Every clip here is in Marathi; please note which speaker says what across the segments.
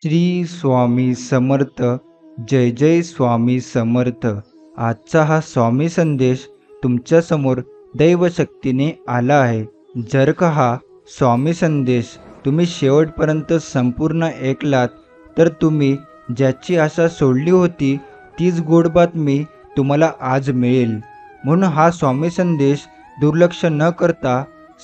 Speaker 1: श्री स्वामी समर्थ. जय जय स्वामी समर्थ. आजचा हा स्वामी संदेश तुमच्यासमोर दैवशक्तीने आला आहे. जर का हा स्वामी संदेश तुम्ही शेवटपर्यंत संपूर्ण ऐकलात तर तुम्ही ज्याची आशा सोडली होती तीच गोड बातमी तुम्हाला आज मिळेल. म्हणून हा स्वामी संदेश दुर्लक्ष न करता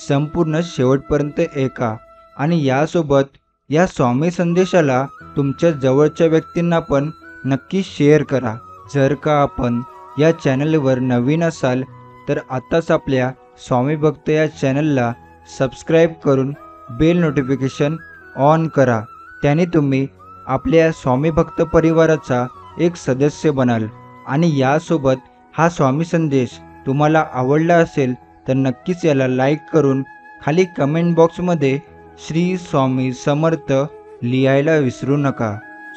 Speaker 1: संपूर्ण शेवटपर्यंत ऐका आणि यासोबत या स्वामी संदेशाला तुमच्या जवळच्या व्यक्तींना पण नक्की शेअर करा. जर का आपण या चॅनलवर नवीन असाल तर आताच आपल्या स्वामी भक्त या चॅनलला सबस्क्राईब करून बेल नोटिफिकेशन ऑन करा. त्याने तुम्ही आपल्या स्वामी भक्त परिवाराचा एक सदस्य बनाल. आणि यासोबत हा स्वामी संदेश तुम्हाला आवडला असेल तर नक्कीच याला लाईक करून खाली कमेंट बॉक्समध्ये श्री स्वामी समर्थ लिहायला विसरू नका.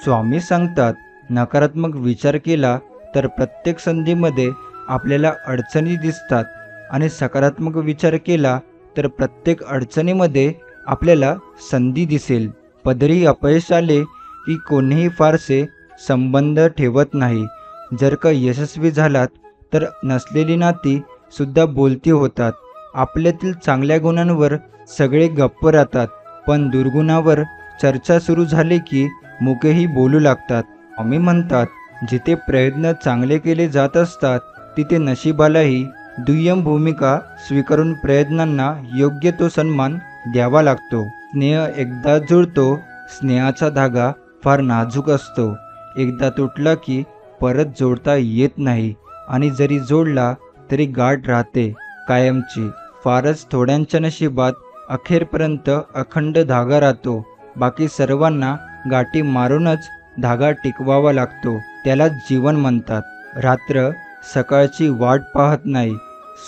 Speaker 1: स्वामी सांगतात, नकारात्मक विचार केला तर प्रत्येक संधीमध्ये आपल्याला अडचणी दिसतात आणि सकारात्मक विचार केला तर प्रत्येक अडचणीमध्ये आपल्याला संधी दिसेल. पदरी अपयश आले की कोणीही फारसे संबंध ठेवत नाही. जर का यशस्वी झालात तर नसलेली नाती सुद्धा बोलती होतात. आपल्यातील चांगल्या गुणांवर सगळे गप्प राहतात, पण दुर्गुणावर चर्चा सुरू झाली की मुकेही बोलू लागतात. स्वामी म्हणतात, जिथे प्रयत्न चांगले केले जात असतात तिथे नशिबालाही दुय्यम भूमिका स्वीकारून प्रयत्नांना योग्य तो सन्मान द्यावा लागतो. स्नेह एकदा जुळतो. स्नेहाचा धागा फार नाजूक असतो. एकदा तुटला की परत जोडता येत नाही आणि जरी जोडला तरी गाठ राहते कायमची. फारच थोड्यांच्या नशिबात अखेरपर्यंत अखंड धागा राहतो. बाकी सर्वांना गाठी मारूनच धागा टिकवावा लागतो. त्याला जीवन म्हणतात. रात्र सकाळची वाट पाहत नाही,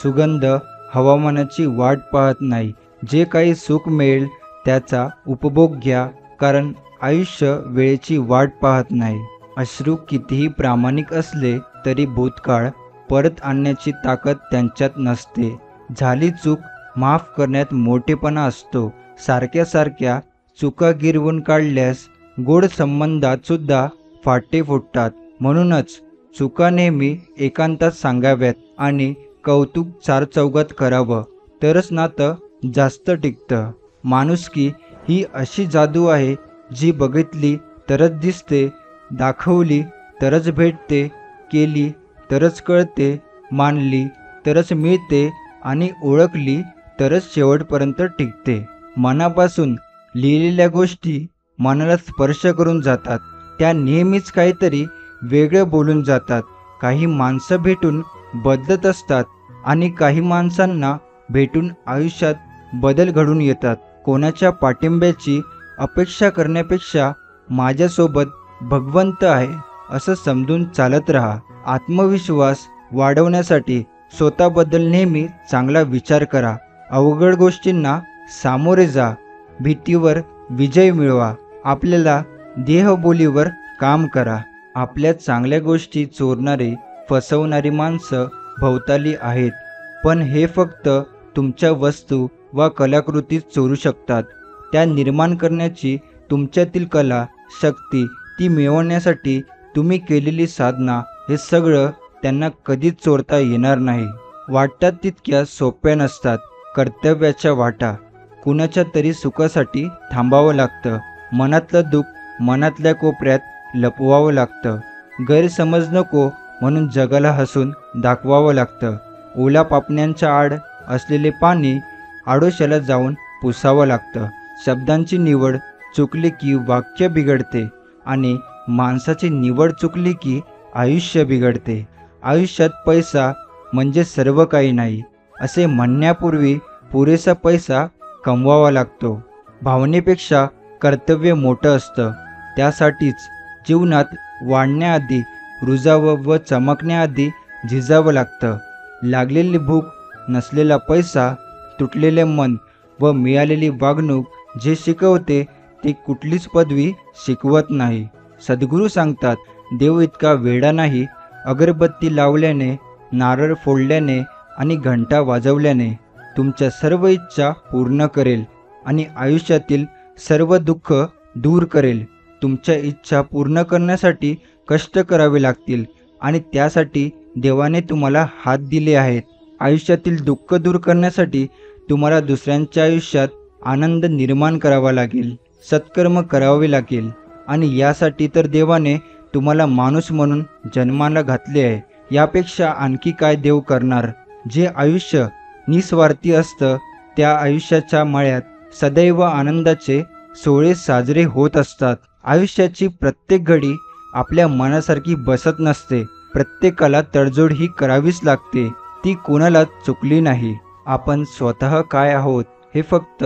Speaker 1: सुगंध हवामानाची वाट पाहत नाही. जे काही सुख मिळेल त्याचा उपभोग घ्या, कारण आयुष्य वेळेची वाट पाहत नाही. अश्रू कितीही प्रामाणिक असले तरी भूतकाळ परत आणण्याची ताकद त्यांच्यात नसते. झाली चूक माफ करण्यात मोठेपणा असतो. सारख्या सारख्या चुका गिरवून काढल्यास गोड संबंधात सुद्धा फाटे फुटतात. म्हणूनच चुका नेहमी एकांतात सांगाव्यात आणि कौतुक चारचौघात करावं, तरच नातं जास्त टिकतं. माणुसकी ही अशी जादू आहे जी बघितली तरच दिसते, दाखवली तरच भेटते, केली तरच कळते, मानली तरच मिळते आणि ओळखली तरच शेवटपर्यंत टिकते. मनापासून लिहिलेल्या गोष्टी मनाला स्पर्श करून जातात. त्या नेहमीच काहीतरी वेगळं बोलून जातात. काही माणसं भेटून बदलत असतात आणि काही माणसांना भेटून आयुष्यात बदल घडून येतात. कोणाच्या पाठिंब्याची अपेक्षा करण्यापेक्षा माझ्यासोबत भगवंत आहे असं समजून चालत राहा. आत्मविश्वास वाढवण्यासाठी स्वतःबद्दल नेहमी चांगला विचार करा. अवघड गोष्टींना सामोरे जा. भीतीवर विजय मिळवा. आपल्याला देहबोलीवर काम करा. आपल्या चांगल्या गोष्टी चोरणारी, फसवणारी माणसं भोवताली आहेत, पण हे फक्त तुमच्या वस्तू वा कलाकृतीच चोरू शकतात. त्या निर्माण करण्याची तुमच्यातील कला, शक्ती, ती मिळवण्यासाठी तुम्ही केलेली साधना, हे सगळं त्यांना कधीच चोरता येणार नाही. वाटतात तितक्या सोप्या नसतात कर्तव्याच्या वाटा. कुणाच्या तरी सुखासाठी थांबावं लागतं. मनातलं दुःख मनातल्या कोपऱ्यात लपवावं लागतं. गैरसमज नको म्हणून जगाला हसून दाखवावं लागतं. ओला पापण्यांच्या आड असलेले पाणी आडोशाला जाऊन पुसावं लागतं. शब्दांची निवड चुकली की वाक्य बिघडते आणि माणसाची निवड चुकली की आयुष्य बिघडते. आयुष्यात पैसा म्हणजे सर्व काही नाही असे म्हणण्यापूर्वी पुरेसा पैसा कमवावा लागतो. भावनेपेक्षा कर्तव्य मोठं असतं. त्यासाठीच जीवनात वाढण्याआधी रुजावं व चमकण्याआधी झिजावं लागतं. लागलेली भूक, नसलेला पैसा, तुटलेले मन व मिळालेली वागणूक जे शिकवते ते कुठलीच पदवी शिकवत नाही. सद्गुरू सांगतात, देव इतका वेडा नाही. अगरबत्ती लावल्याने, नारळ फोडल्याने आणि घंटा वाजवल्याने तुमच्या सर्व इच्छा पूर्ण करेल आणि आयुष्यातील सर्व दुःख दूर करेल. तुमच्या इच्छा पूर्ण करण्यासाठी कष्ट करावे लागतील आणि त्यासाठी देवाने तुम्हाला हात दिले आहेत. आयुष्यातील दुःख दूर करण्यासाठी तुम्हाला दुसऱ्यांच्या आयुष्यात आनंद निर्माण करावा लागेल, सत्कर्म करावे लागेल आणि यासाठी तर देवाने तुम्हाला माणूस म्हणून जन्माला घातले आहे. यापेक्षा आणखी काय देव करणार? जे आयुष्य निस्वार्थी असतं त्या आयुष्याच्या मळ्यात सदैव आनंदाचे सोहळे साजरे होत असतात. आयुष्याची प्रत्येक घडी आपल्या मनासारखी बसत नसते. प्रत्येकाला तडजोड ही करावीच लागते. ती कोणाला चुकली नाही. आपण स्वतः काय आहोत हे फक्त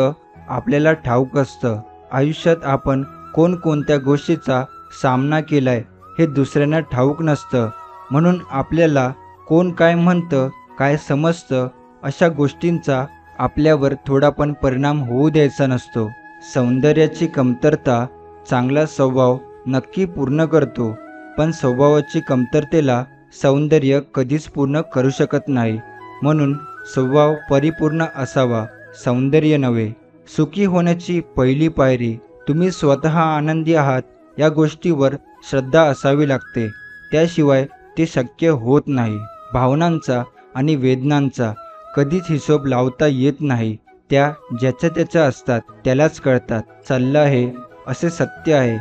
Speaker 1: आपल्याला ठाऊक असतं. आयुष्यात आपण कोणकोणत्या गोष्टीचा सामना केलाय हे दुसऱ्यांना ठाऊक नसतं. म्हणून आपल्याला कोण काय म्हणतं, काय समजतं अशा गोष्टींचा आपल्यावर थोडा पण परिणाम होऊ द्यायचा नसतो. सौंदर्याची कमतरता चांगला स्वभाव नक्की पूर्ण करतो, पण स्वभावाची कमतरतेला सौंदर्य कधीच पूर्ण करू शकत नाही. म्हणून स्वभाव परिपूर्ण असावा, सौंदर्य नव्हे. सुखी होण्याची पहिली पायरी तुम्ही स्वतः आनंदी आहात या गोष्टीवर श्रद्धा असावी लागते. त्याशिवाय ते शक्य होत नाही. भावनांचा आणि वेदनांचा कधीच हिशोब लावता येत नाही. त्या ज्याच्या त्याच्या असतात, त्यालाच कळतात. सल्ला आहे असे सत्य आहे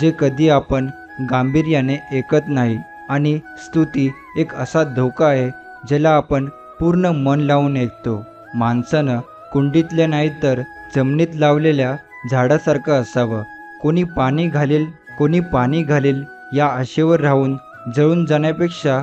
Speaker 1: जे कधी आपण गांभीर्याने ऐकत नाही आणि स्तुती एक असा धोका आहे ज्याला आपण पूर्ण मन लावून ऐकतो. माणसानं कुंडीतल्या नाही तर जमिनीत लावलेल्या झाडासारखं असावं. कोणी पाणी घालेल या आशेवर राहून जळून जाण्यापेक्षा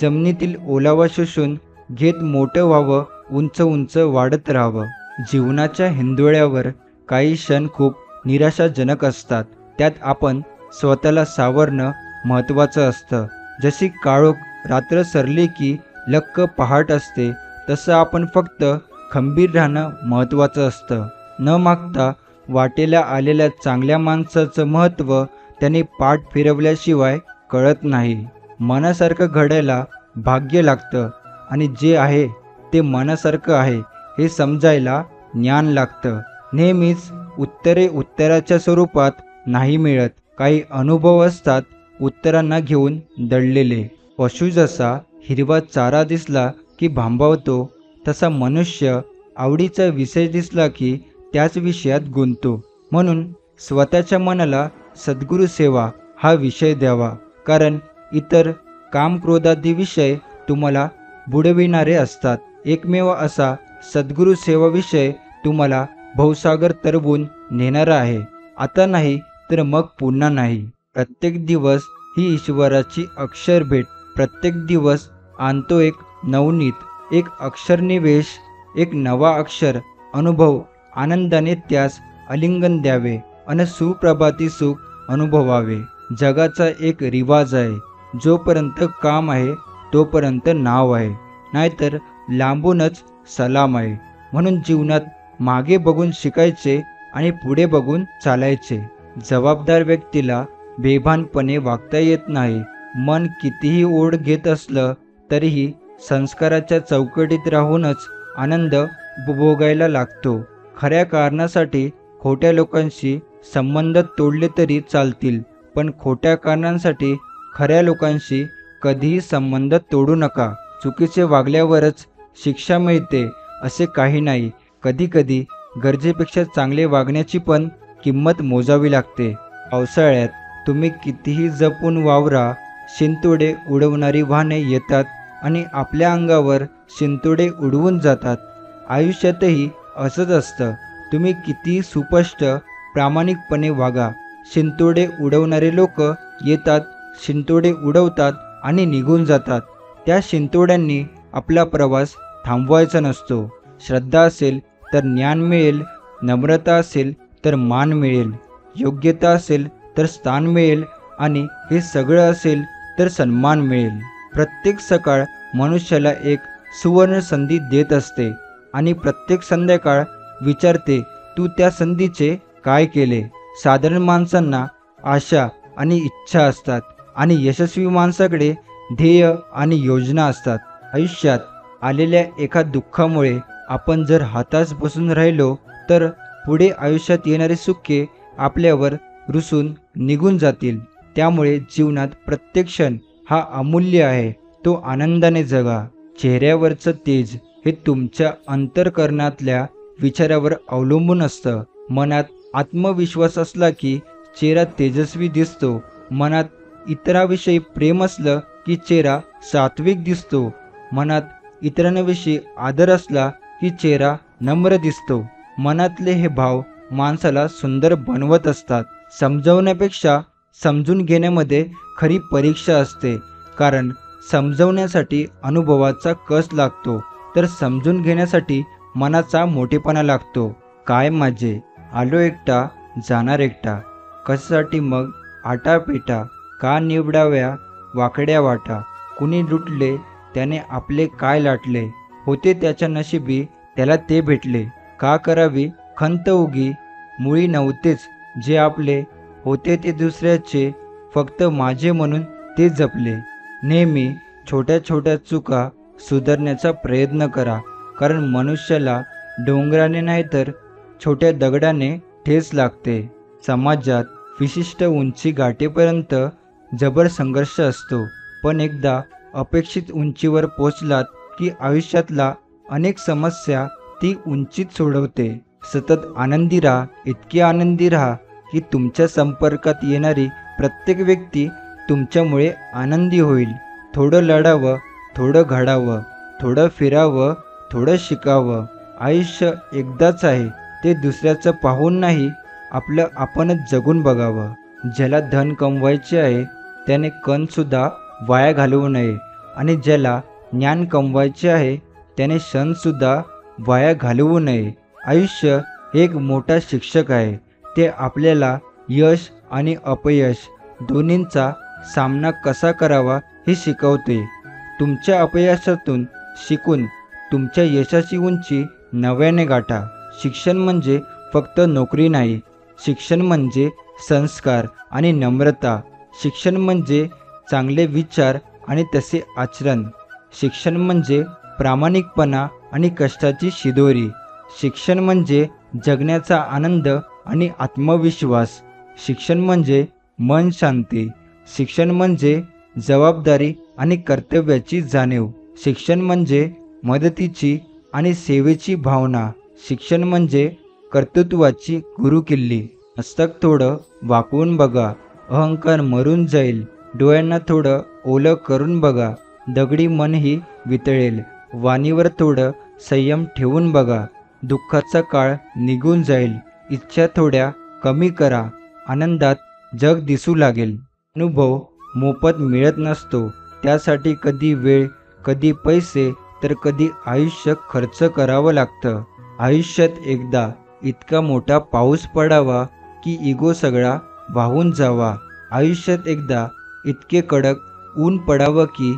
Speaker 1: जमिनीतील ओलावा शोषून घेत मोठं व्हावं, उंच उंच वाढत राहावं. जीवनाच्या हिंदोळ्यावर काही क्षण खूप निराशाजनक असतात. त्यात आपण स्वतःला सावरणं महत्त्वाचं असतं. जशी काळोख रात्र सरली की लख्ख पहाट असते, तसं आपण फक्त खंबीर राहणं महत्त्वाचं असतं. न मागता वाटेला आलेल्या चांगल्या माणसाचं महत्त्व त्याने पाठ फिरवल्याशिवाय कळत नाही. मनासारखं घडायला भाग्य लागतं आणि जे आहे ते मनासारखं आहे हे समजायला ज्ञान लागतं. नेहमीच उत्तरे उत्तराच्या स्वरूपात नाही मिळत. काही अनुभव असतात उत्तरांना घेऊन दडलेले. पशु जसा हिरवा चारा दिसला की भांबावतो, तसा मनुष्य आवडीचा विषय दिसला की त्याच विषयात गुंततो. म्हणून स्वतःच्या मनाला सद्गुरू सेवा हा विषय द्यावा, कारण इतर कामक्रोधादी विषय तुम्हाला बुडविणारे असतात. एकमेव असा सद्गुरू सेवा विषय तुम्हाला भवसागर तरवून नेणारा आहे. आता नाही तर मग पुन्हा नाही. प्रत्येक दिवस ही ईश्वराची अक्षर भेट. प्रत्येक दिवस आणतो एक नवनीत, एक अक्षरनिवेश, एक नवा अक्षर अनुभव. आनंदाने त्यास आलिंगन द्यावे आणि सुप्रभाती सुख अनुभवावे. जगाचा एक रिवाज आहे, जोपर्यंत काम आहे तोपर्यंत नाव आहे, नाहीतर लांबूनच सलाम आहे. म्हणून जीवनात मागे बघून शिकायचे आणि पुढे बघून चालायचे. जबाबदार व्यक्तीला बेभानपणे वागता येत नाही. मन कितीही ओढ घेत असलं तरीही संस्काराच्या चौकटीत राहूनच आनंद उपभोगायला लागतो. खऱ्या कारणासाठी खोट्या लोकांशी संबंध तोडले तरी चालतील, पण खोट्या कारणांसाठी खऱ्या लोकांशी कधीही संबंध तोडू नका. चुकीचे वागल्यावरच शिक्षा मिळते असे काही नाही. कधीकधी गरजेपेक्षा चांगले वागण्याची पण किंमत मोजावी लागते. पावसाळ्यात तुम्ही कितीही जपून वावरा, शिंतोडे उडवणारी वाहने येतात आणि आपल्या अंगावर शिंतोडे उडवून जातात. आयुष्यातही असंच असतं. तुम्ही किती सुस्पष्ट प्रामाणिकपणे वागा, शिंतोडे उडवणारे लोक येतात, शिंतोडे उडवतात आणि निघून जातात. त्या शिंतोड्यांनी आपला प्रवास थांबवायचा नसतो. श्रद्धा असेल तर ज्ञान मिळेल, नम्रता असेल तर मान मिळेल, योग्यता असेल तर स्थान मिळेल आणि हे सगळं असेल तर सन्मान मिळेल. प्रत्येक सकाळ मनुष्याला एक सुवर्ण संधी देत असते आणि प्रत्येक संध्याकाळ विचारते, तू त्या संधीचे काय केले? साधारण माणसांना आशा आणि इच्छा असतात आणि यशस्वी माणसाकडे ध्येय आणि योजना असतात. आयुष्यात आलेल्या एका दुःखामुळे आपण जर हताश बसून राहिलो तर पुढे आयुष्यात येणारे सुखे आपल्यावर रुसून निघून जातील. त्यामुळे जीवनात प्रत्येक क्षण हा अमूल्य आहे, तो आनंदाने जगा. चेहऱ्यावरचं तेज हे तुमच्या अंतःकरणातल्या विचारावर अवलंबून असतं. मनात आत्मविश्वास असला की चेहरा तेजस्वी दिसतो. मनात इतरांविषयी प्रेम असलं की चेहरा सात्विक दिसतो. मनात इतरांविषयी आदर असला की चेहरा नम्र दिसतो. मनातले हे भाव माणसाला सुंदर बनवत असतात. समजवण्यापेक्षा समजून घेण्यामध्ये खरी परीक्षा असते. कारण समजवण्यासाठी अनुभवाचा कस लागतो, तर समजून घेण्यासाठी मनाचा मोठेपणा लागतो. काय माझे, आलो एकटा जाणार एकटा, कशासाठी मग आटापेटा, का निवडाव्या वाकड्या वाटा, कुणी लुटले त्याने आपले काय लाटले, होते त्याच्या नशिबी त्याला ते भेटले, का करावी खंत उगी, मुळी नव्हतेच जे आपले, होते ते दुसऱ्याचे फक्त माझे म्हणून ते जपले. नेहमी छोट्या छोट्या चुका सुधारण्याचा प्रयत्न करा, कारण मनुष्याला डोंगराने नाही तर छोट्या दगडाने ठेच लागते. समाजात विशिष्ट उंची गाठेपर्यंत जबर संघर्ष असतो, पण एकदा अपेक्षित उंचीवर पोचलात की आयुष्यातला अनेक समस्या ती उंचीत सोडवते. सतत आनंदी राहा, इतके आनंदी राहा की तुमच्या संपर्कात येणारी प्रत्येक व्यक्ती तुमच्यामुळे आनंदी होईल. थोडं लढावं, थोडं घडावं, थोडं फिरावं, थोडं शिकावं. आयुष्य एकदाच आहे, ते दुसऱ्याचं पाहून नाही, आपलं आपणच जगून बघावं. ज्याला धन कमवायचे आहे त्याने कणसुद्धा वाया घालवू नये, आणि ज्याला ज्ञान कमवायचे आहे त्याने क्षणसुद्धा वाया घालवू नये. आयुष्य एक मोठा शिक्षक आहे. ते आपल्याला यश आणि अपयश दोन्हींचा सामना कसा करावा हे शिकवते. तुमच्या अपयशातून शिकून तुमच्या यशाची उंची नव्याने गाठा. शिक्षण म्हणजे फक्त नोकरी नाही, शिक्षण म्हणजे संस्कार आणि नम्रता. शिक्षण म्हणजे चांगले विचार आणि तसे आचरण. शिक्षण म्हणजे प्रामाणिकपणा आणि कष्टाची शिदोरी. शिक्षण म्हणजे जगण्याचा आनंद आणि आत्मविश्वास. शिक्षण म्हणजे मन शांती. शिक्षण म्हणजे जबाबदारी आणि कर्तव्याची जाणीव. शिक्षण म्हणजे मदतीची आणि सेवेची भावना. शिक्षण म्हणजे कर्तृत्वाची गुरुकिल्ली. मस्तक थोडं वाकवून बघा, अहंकार मरून जाईल. डोळ्यांना थोडं ओलं करून बघा, दगडी मनही वितळेल. वाणीवर थोडं संयम ठेवून बघा, दुःखाचा काळ निघून जाईल. इच्छा थोड्या कमी करा, आनंदात जग दिसू लागेल. अनुभव मोफत मिळत नसतो, त्यासाठी कधी वेळ, कधी पैसे, तर कधी आयुष्य खर्च करावं लागतं. आयुष्यात एकदा इतका मोठा पाऊस पडावा की इगो सगळा वाहून जावा. आयुष्यात एकदा इतके कडक ऊन पडावं की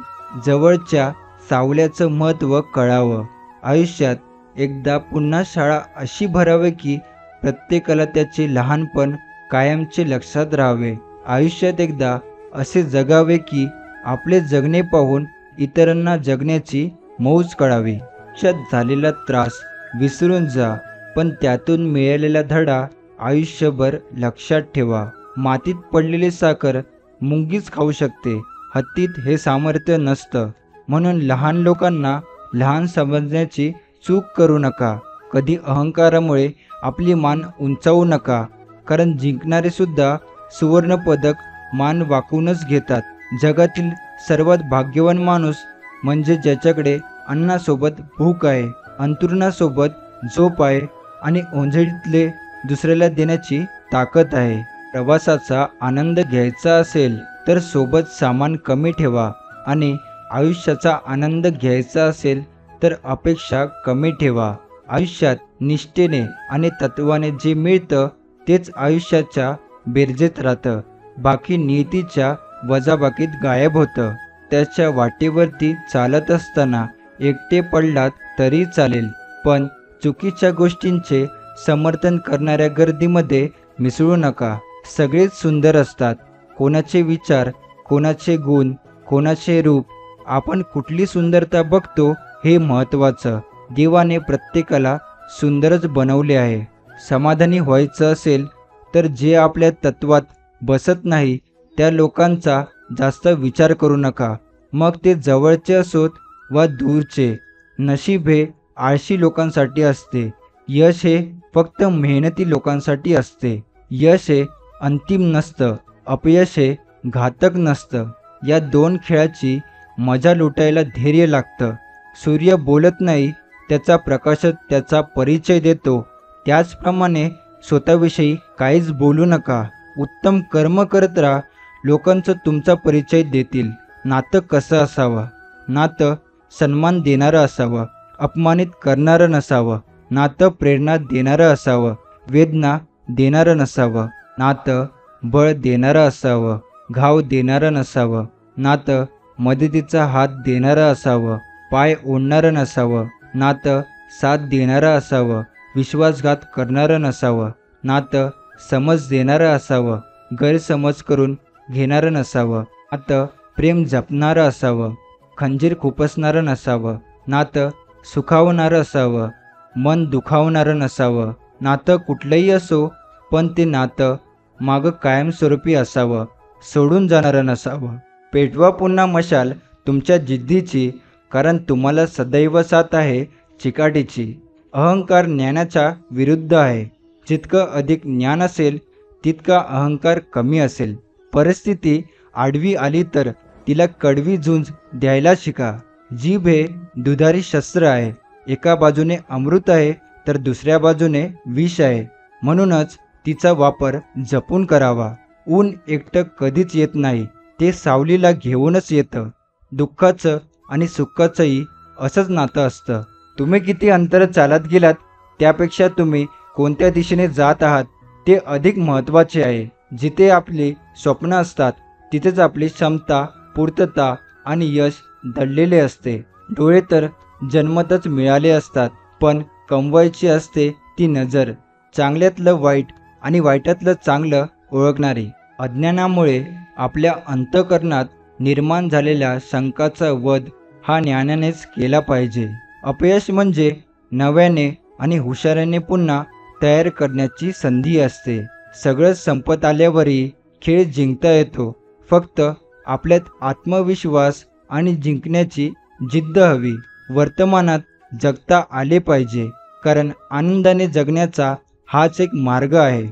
Speaker 1: जवळच्या सावल्याचं महत्त्व कळावं. आयुष्यात एकदा पुन्हा शाळा अशी भरावी की प्रत्येकाला त्याचे लहानपण कायमचे लक्षात राहावे. आयुष्यात एकदा असे जगावे की आपले जगणे पाहून इतरांना जगण्याची मौज कळावी. आयुष्यात झालेला त्रास विसरून जा, पण त्यातून मिळालेला धडा आयुष्यभर लक्षात ठेवा. मातीत पडलेली साखर मुंगीच खाऊ शकते, हत्तीत हे सामर्थ्य नसतं. म्हणून लहान लोकांना लहान समजण्याची चूक करू नका. कधी अहंकारामुळे आपली मान उंचावू नका, कारण जिंकणारे सुद्धा सुवर्णपदक मान वाकूनच घेतात. जगातील सर्वात भाग्यवान माणूस म्हणजे ज्याच्याकडे अन्नासोबत भूक आहे, अंथरुणासोबत झोप आहे आणि ओंजळीतले दुसऱ्याला देण्याची ताकद आहे. प्रवासाचा आनंद घ्यायचा असेल तर सोबत सामान कमी ठेवा, आणि आयुष्याचा आनंद घ्यायचा असेल तर अपेक्षा कमी ठेवा. आयुष्यात निष्ठेने आणि तत्वाने जे मिळतं तेच आयुष्याच्या बेरजेत राहतं. बाकी नियतीच्या वजाबाकीत गायब होतं. त्याच्या वाटेवरती चालत असताना एकटे पडलात तरी चालेल, पण चुकीच्या गोष्टींचे समर्थन करणाऱ्या गर्दीमध्ये मिसळू नका. सगळेच सुंदर असतात. कोणाचे विचार, कोणाचे गुण, कोणाचे रूप, आपण कुठली सुंदरता बघतो हे महत्त्वाचं. देवाने प्रत्येकाला सुंदरच बनवले आहे. समाधानी व्हायचं असेल तर जे आपल्या तत्वात बसत नाही त्या लोकांचा जास्त विचार करू नका, मग ते जवळचे असोत वा दूरचे. नशीब हे आळशी लोकांसाठी असते, यश हे फक्त मेहनती लोकांसाठी असते. यश हे अंतिम नसतं, अपयश हे घातक नसतं. या दोन खेळाची मजा लुटायला धैर्य लागतं. सूर्य बोलत नाही, त्याचा प्रकाश त्याचा परिचय देतो. त्याचप्रमाणे स्वतःविषयी काहीच बोलू नका. उत्तम कर्म करत राहा, लोकांचं तुमचा परिचय देतील. नातं कसं असावं? नातं सन्मान देणारं असावं, अपमानित करणारं नसावं. नातं प्रेरणा देणारं असावं, वेदना देणारं नसावं. नातं बळ देणारं असावं, घाव देणारं नसावं. नातं मदतीचा हात देणारं असावं, पाय ओढणारं नसावं. नातं साथ देणारं असावं, विश्वासघात करणारं नसावं. नातं समज देणारं असावं, गैरसमज करून घेणारं नसावं. नातं प्रेम जपणारं असावं, खंजीर खुपसणारं नसावं. नातं सुखावणारं असावं, मन दुखावणारं नसावं. नातं कुठलंही असो, पण ते नातं मागं कायमस्वरूपी असावं, सोडून जाणारं नसावं. पेटवा पुन्हा मशाल तुमच्या जिद्दीची, कारण तुम्हाला सदैव साथ आहे चिकाटीची. अहंकार ज्ञानाच्या विरुद्ध आहे. जितकं अधिक ज्ञान असेल तितका अहंकार कमी असेल. परिस्थिती आडवी आली तर तिला कडवी झुंज द्यायला शिका. जीभ हे दुधारी शस्त्र आहे. एका बाजूने अमृत आहे तर दुसऱ्या बाजूने विष आहे. म्हणूनच तिचा वापर जपून करावा. ऊन एकटं कधीच येत नाही, ते सावलीला घेऊनच येतं. दुःखाचं आणि सुखाचंही असंच नातं असतं. तुम्ही किती अंतर चालत गेलात त्यापेक्षा तुम्ही कोणत्या दिशेने जात आहात ते अधिक महत्त्वाचे आहे. जिथे आपली स्वप्न असतात तिथेच आपली क्षमता, पूर्तता आणि यश दडलेले असते. डोळे तर जन्मतच मिळाले असतात, पण कमवायची असते ती नजर, चांगल्यातलं वाईट आणि वाईटातलं चांगलं ओळखणारी. अज्ञानामुळे आपल्या अंतःकरणात निर्माण झालेल्या शंकाचा वध हा ज्ञानानेच केला पाहिजे. अपयश म्हणजे नव्याने आणि हुशारीने पुन्हा तयार करण्याची संधी असते. सगळं संपत आल्यावरही खेळ जिंकता येतो. फक्त आपल्यात आत्मविश्वास आणि जिंकण्याची जिद्द हवी. वर्तमानात जगता आले पाहिजे, कारण आनंदाने जगण्याचा हाच एक मार्ग आहे.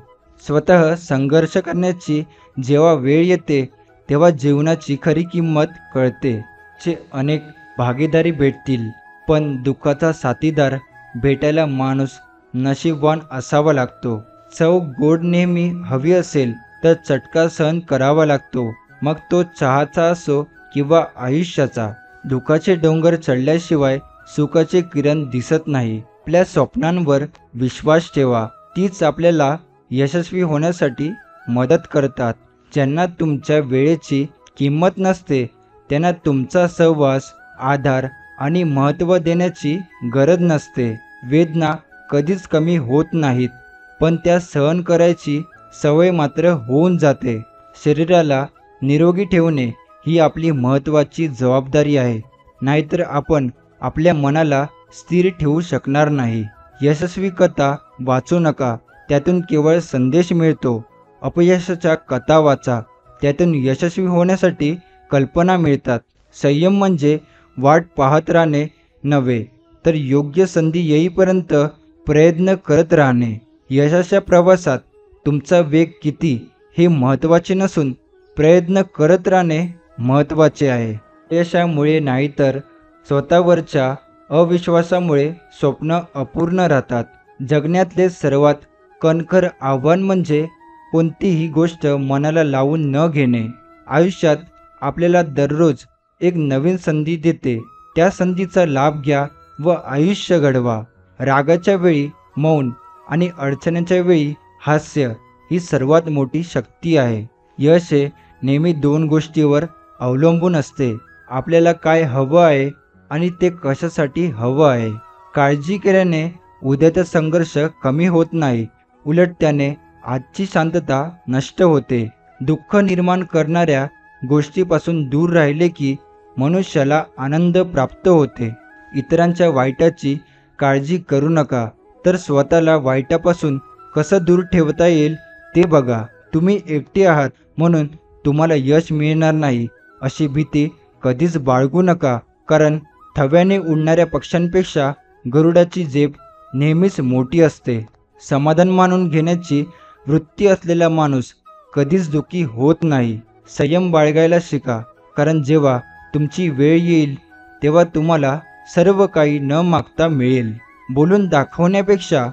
Speaker 1: स्वतः संघर्ष करण्याची जेव्हा वेळ येते तेव्हा जीवनाची खरी किंमत कळते. चे अनेक भागीदारी भेटतील, पण दुःखाचा साथीदार भेटायला माणूस नशीबवान असावा लागतो. चव गोड नेहमी हवी असेल तर चटका सहन करावा लागतो, मग तो चहाचा असो किंवा आयुष्याचा. दुःखाचे डोंगर चढल्याशिवाय सुखाचे किरण दिसत नाही. आपल्या स्वप्नांवर विश्वास ठेवा, तीच आपल्याला यशस्वी होण्यासाठी मदत करतात. ज्यांना तुमच्या वेळेची किंमत नसते त्यांना तुमचा सहवास, आधार आणि महत्त्व देण्याची गरज नसते. वेदना कधीच कमी होत नाहीत, पण त्या सहन करायची सवय मात्र होऊन जाते. शरीराला निरोगी ठेवणे ही आपली महत्त्वाची जबाबदारी आहे, नाहीतर आपण आपल्या मनाला स्थिर ठेवू शकणार नाही. यशस्वी कथा वाचू नका, त्यातून केवळ संदेश मिळतो. अपयशाच्या कथा वाचा, त्यातून यशस्वी होण्यासाठी कल्पना मिळतात. संयम म्हणजे वाट पाहत राहणे नव्हे, तर योग्य संधी येईपर्यंत प्रयत्न करत राहणे. यशाच्या प्रवासात तुमचा वेग किती हे महत्त्वाचे नसून प्रयत्न करत राहणे महत्त्वाचे आहे. यशामुळे नाही तर स्वतःवरच्या अविश्वासामुळे स्वप्न अपूर्ण राहतात. जगण्यातले सर्वात कणखर आव्हान म्हणजे कोणतीही गोष्ट मनाला लावून न घेणे. आयुष्यात आपल्याला दररोज एक नवीन संधी देते, त्या संधीचा लाभ घ्या व आयुष्य घडवा. रागाच्या वेळी मौन आणि अडचणीच्या वेळी हास्य ही सर्वात मोठी शक्ती आहे. यश हे नेहमी दोन गोष्टीवर अवलंबून असते, आपल्याला काय हवं आहे आणि ते कशासाठी हवं आहे. काळजी केल्याने उद्याचा संघर्ष कमी होत नाही, उलट त्याने आजची शांतता नष्ट होते. दुःख निर्माण करणाऱ्या गोष्टीपासून दूर राहिले की मनुष्याला आनंद प्राप्त होते. इतरांच्या वाईटाची काळजी करू नका, तर स्वतःला वाईटापासून कसं दूर ठेवता येईल ते बघा. तुम्ही एकटे आहात म्हणून तुम्हाला यश मिळणार नाही अशी भीती कधीच बाळगू नका, कारण थव्याने उडणाऱ्या पक्ष्यांपेक्षा गरुडाची झेप नेहमीच मोठी असते. समाधान मानून घेण्याची वृत्ती असलेला माणूस कधीच दुःखी होत नाही. संयम बाळगायला शिका, कारण जेव्हा तुमची वेळ येईल तेव्हा तुम्हाला सर्व काही न मागता मिळेल. बोलून दाखवण्यापेक्षा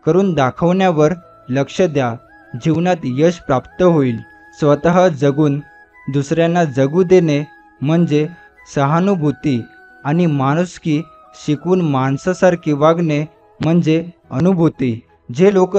Speaker 1: करून दाखवण्यावर लक्ष द्या. जीवनात यश प्राप्त होईल. स्वतः जगून दुसऱ्यांना जगू देणे म्हणजे सहानुभूती आणि माणुसकी शिकवून माणसासारखे वागणे म्हणजे अनुभूती. जे लोक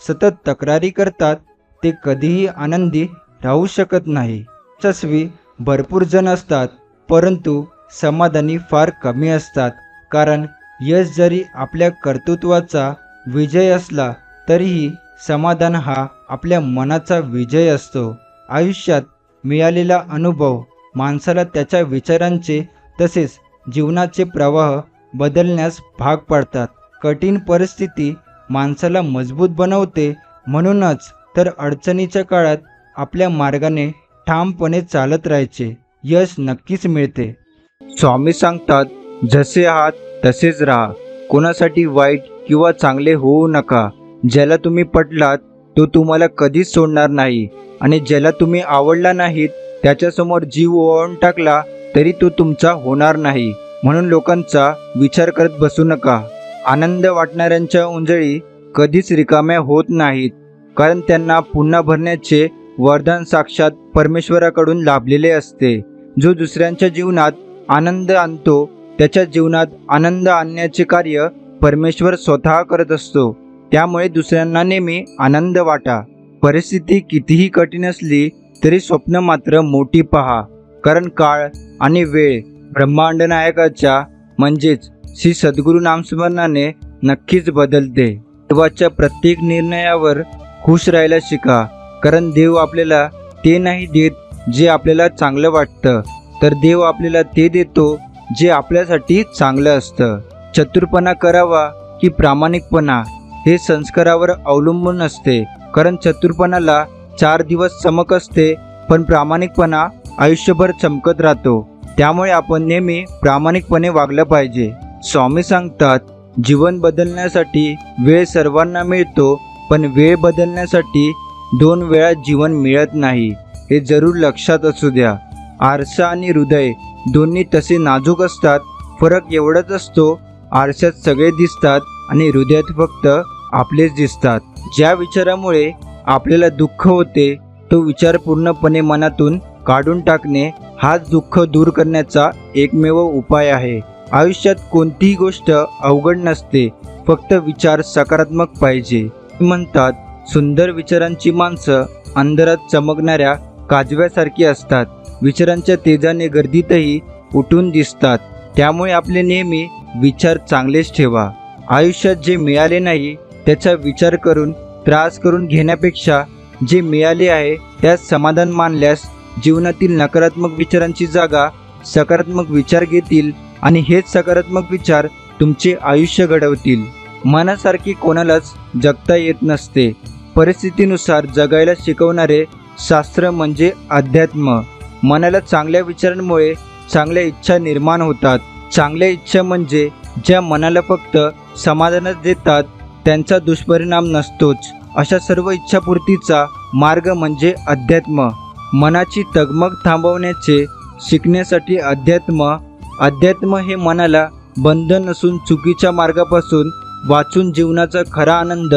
Speaker 1: सतत तक्रारी करतात ते कधीही आनंदी राहू शकत नाही. यशस्वी भरपूर जण असतात, परंतु समाधानी फार कमी असतात, कारण यश जरी आपल्या कर्तृत्वाचा विजय असला तरीही समाधान हा आपल्या मनाचा विजय असतो. आयुष्यात मिळालेला अनुभव माणसाला त्याच्या विचारांचे तसेच जीवनाचे प्रवाह बदलण्यास भाग पाडतात. कठीण परिस्थिती माणसाला मजबूत बनवते. म्हणूनच तर अडचणीच्या काळात आपल्या मार्गाने ठामपणे चालत राहायचे. यश नक्कीच मिळते. स्वामी सांगतात, जसे आहात तसेच राहा. कोणासाठी वाईट किंवा चांगले होऊ नका. ज्याला तुम्ही पटलात तो तुम्हाला कधीच सोडणार नाही, आणि ज्याला तुम्ही आवडला नाहीत त्याच्यासमोर जीव ओवाळून टाकला तरी तो तुमचा होणार नाही. म्हणून लोकांचा विचार करत बसू नका. आनंद वाटणाऱ्यांच्या उंजळी कधीच रिकाम्या होत नाहीत, कारण त्यांना पुन्हा भरण्याचे वरदान साक्षात परमेश्वराकडून लाभलेले असते. जो दुसऱ्यांच्या जीवनात आनंद आणतो त्याच्या जीवनात आनंद आणण्याचे कार्य परमेश्वर स्वतः करत असतो. त्यामुळे दुसऱ्यांना नेहमी आनंद वाटा. परिस्थिती कितीही कठीण असली तरी स्वप्न मात्र मोठी पहा, कारण काळ आणि वेळ ब्रह्मांड नायकाच्या म्हणजेच श्री सद्गुरू नामस्मरणाने नक्कीच बदलते. देवाच्या प्रत्येक निर्णयावर खुश राहायला शिका, कारण देव आपल्याला ते नाही देत जे आपल्याला चांगलं वाटतं, तर देव आपल्याला ते देतो जे आपल्यासाठी चांगलं असतं. चतुरपणा करावा की प्रामाणिकपणा हे संस्कारावर अवलंबून असते, कारण चतुरपणाला 4 दिवस चमक असते पण प्रामाणिकपणा आयुष्यभर चमकत राहतो. त्यामुळे आपण नेहमी प्रामाणिकपणे वागलं पाहिजे. स्वामी सांगतात, जीवन बदलण्यासाठी वेळ सर्वांना मिळतो, पण वेळ बदलण्यासाठी 2 वेळा जीवन मिळत नाही. हे जरूर लक्षात असू द्या. आरसा आणि हृदय दोन्ही तसे नाजूक असतात. फरक एवढाच असतो, आरशात सगळे दिसतात आणि हृदयात फक्त आपलेच दिसतात. ज्या विचारामुळे आपल्याला दुःख होते तो विचार पूर्णपणे मनातून काढून टाकणे हाच दुःख दूर करण्याचा एकमेव उपाय आहे. आयुष्यात कोणतीही गोष्ट अवघड नसते, फक्त विचार सकारात्मक पाहिजे. म्हणतात, सुंदर विचारांची माणसं अंधारात चमकणाऱ्या काजव्यासारखी असतात. विचारांच्या तेजाने गर्दीतही उठून दिसतात. त्यामुळे आपले नेहमी विचार चांगलेच ठेवा. आयुष्यात जे मिळाले नाही त्याचा विचार करून त्रास करून घेण्यापेक्षा जे मिळाले आहे त्यात समाधान मानल्यास जीवनातील नकारात्मक विचारांची जागा सकारात्मक विचार घेतील आणि हेच सकारात्मक विचार तुमचे आयुष्य घडवतील. मनासारखी कोणालाच जगता येत नसते. परिस्थितीनुसार जगायला शिकवणारे शास्त्र म्हणजे अध्यात्म. मनाला चांगल्या विचारांमुळे चांगल्या इच्छा निर्माण होतात. चांगल्या इच्छा म्हणजे ज्या मनाला फक्त समाधानच देतात त्यांचा दुष्परिणाम नसतोच. अशा सर्व इच्छापूर्तीचा मार्ग म्हणजे अध्यात्म. मनाची तगमग थांबवण्याचे शिकण्यासाठी अध्यात्म हे मनाला बंधन नसून चुकीच्या मार्गापासून वाचून जीवनाचा खरा आनंद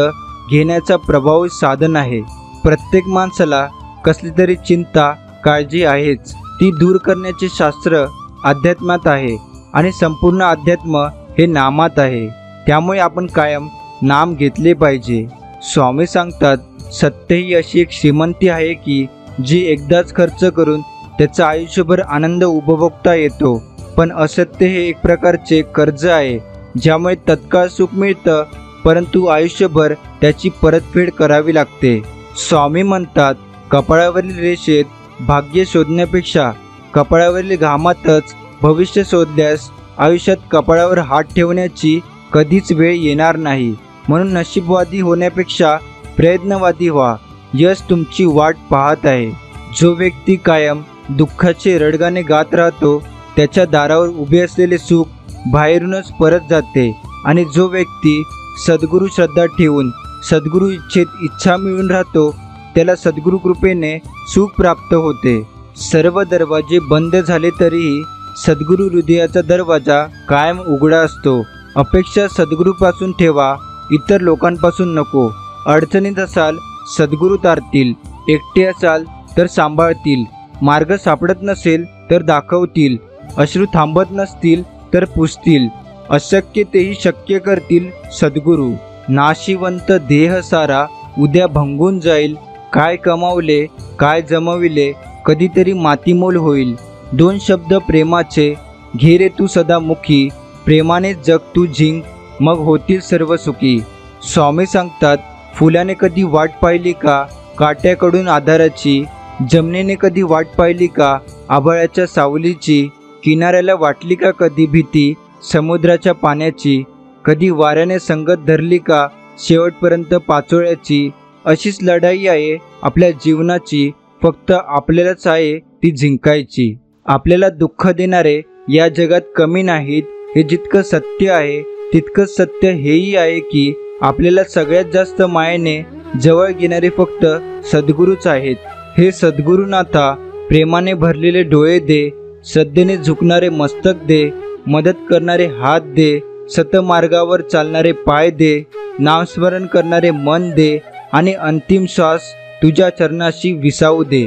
Speaker 1: घेण्याचा प्रभावी साधन आहे. प्रत्येक माणसाला कसली तरी चिंता काळजी आहेच, ती दूर करण्याचे शास्त्र अध्यात्मात आहे आणि संपूर्ण अध्यात्म हे नामात आहे. त्यामुळे आपण कायम नाम घेतले पाहिजे. स्वामी सांगतात, सत्य ही अशी एक श्रीमंती आहे की जी एकदाच खर्च करून त्याचा आयुष्यभर आनंद उपभोगता येतो, पण असत्य हे एक प्रकारचे कर्ज आहे ज्यामुळे तत्काळ सुख मिळतं परंतु आयुष्यभर त्याची परतफेड करावी लागते. स्वामी म्हणतात, कपाळावरील रेषेत भाग्य शोधण्यापेक्षा कपाळावरील घामातच भविष्य शोधल्यास आयुष्यात कपाळावर हात ठेवण्याची कधीच वेळ येणार नाही. म्हणून नशीबवादी होण्यापेक्षा प्रयत्नवादी व्हा. यश तुमची वाट पाहत आहे. जो व्यक्ती कायम दुःखाचे रडगाणे गात राहतो त्याच्या दारावर उभे असलेले सुख बाहेरूनच परत जाते. आणि जो व्यक्ती सद्गुरू श्रद्धा ठेवून सद्गुरू इच्छेत इच्छा मिळून राहतो त्याला सद्गुरू कृपेने सुख प्राप्त होते. सर्व दरवाजे बंद झाले तरीही सद्गुरू हृदयाचा दरवाजा कायम उघडा असतो. अपेक्षा सद्गुरूपासून ठेवा, इतर लोकांपासून नको. अडचणीत असाल सद्गुरू तारतील, एकटे असाल तर सांभाळतील, मार्ग सापडत नसेल तर दाखवतील, अश्रू थांबत नसतील तर पुसतील, अशक्य तेही शक्य करतील सद्गुरू. नाशिवंत देह सारा उद्या भंगून जाईल, काय कमावले काय जमविले कधीतरी मातीमोल होईल. दोन शब्द प्रेमाचे घे रे तू सदा मुखी, प्रेमाने जग तू जिंक मग होतील सर्व सुखी. स्वामी सांगतात, फुलाने कधी वाट पाहिली का काट्याकडून आधाराची, जमनीने कधी वाट पाहिली का आभाळाच्या सावलीची, किनाऱ्याला वाटली का कधी भीती समुद्राच्या पाण्याची, कधी वाऱ्याने संगत धरली का शेवटपर्यंत पाचोळ्याची. अशीच लढाई आहे आपल्या जीवनाची, फक्त आपल्यालाच आहे ती जिंकायची. आपल्याला दुःख देणारे या जगात कमी नाहीत, हे जितकं सत्य आहे तितकंच सत्य हेही आहे की आपल्याला सगळ्यात जास्त मायेने जवळ घेणारे फक्त सद्गुरूच आहेत. हे सद्गुरुनाथा, प्रेमाने भरलेले डोळे दे, श्रद्धेने झुकणारे मस्तक दे, मदत करणारे हात दे, सतमार्गावर चालणारे पाय दे, नामस्मरण करणारे मन दे आणि अंतिम श्वास तुझ्या चरणाशी विसावू दे.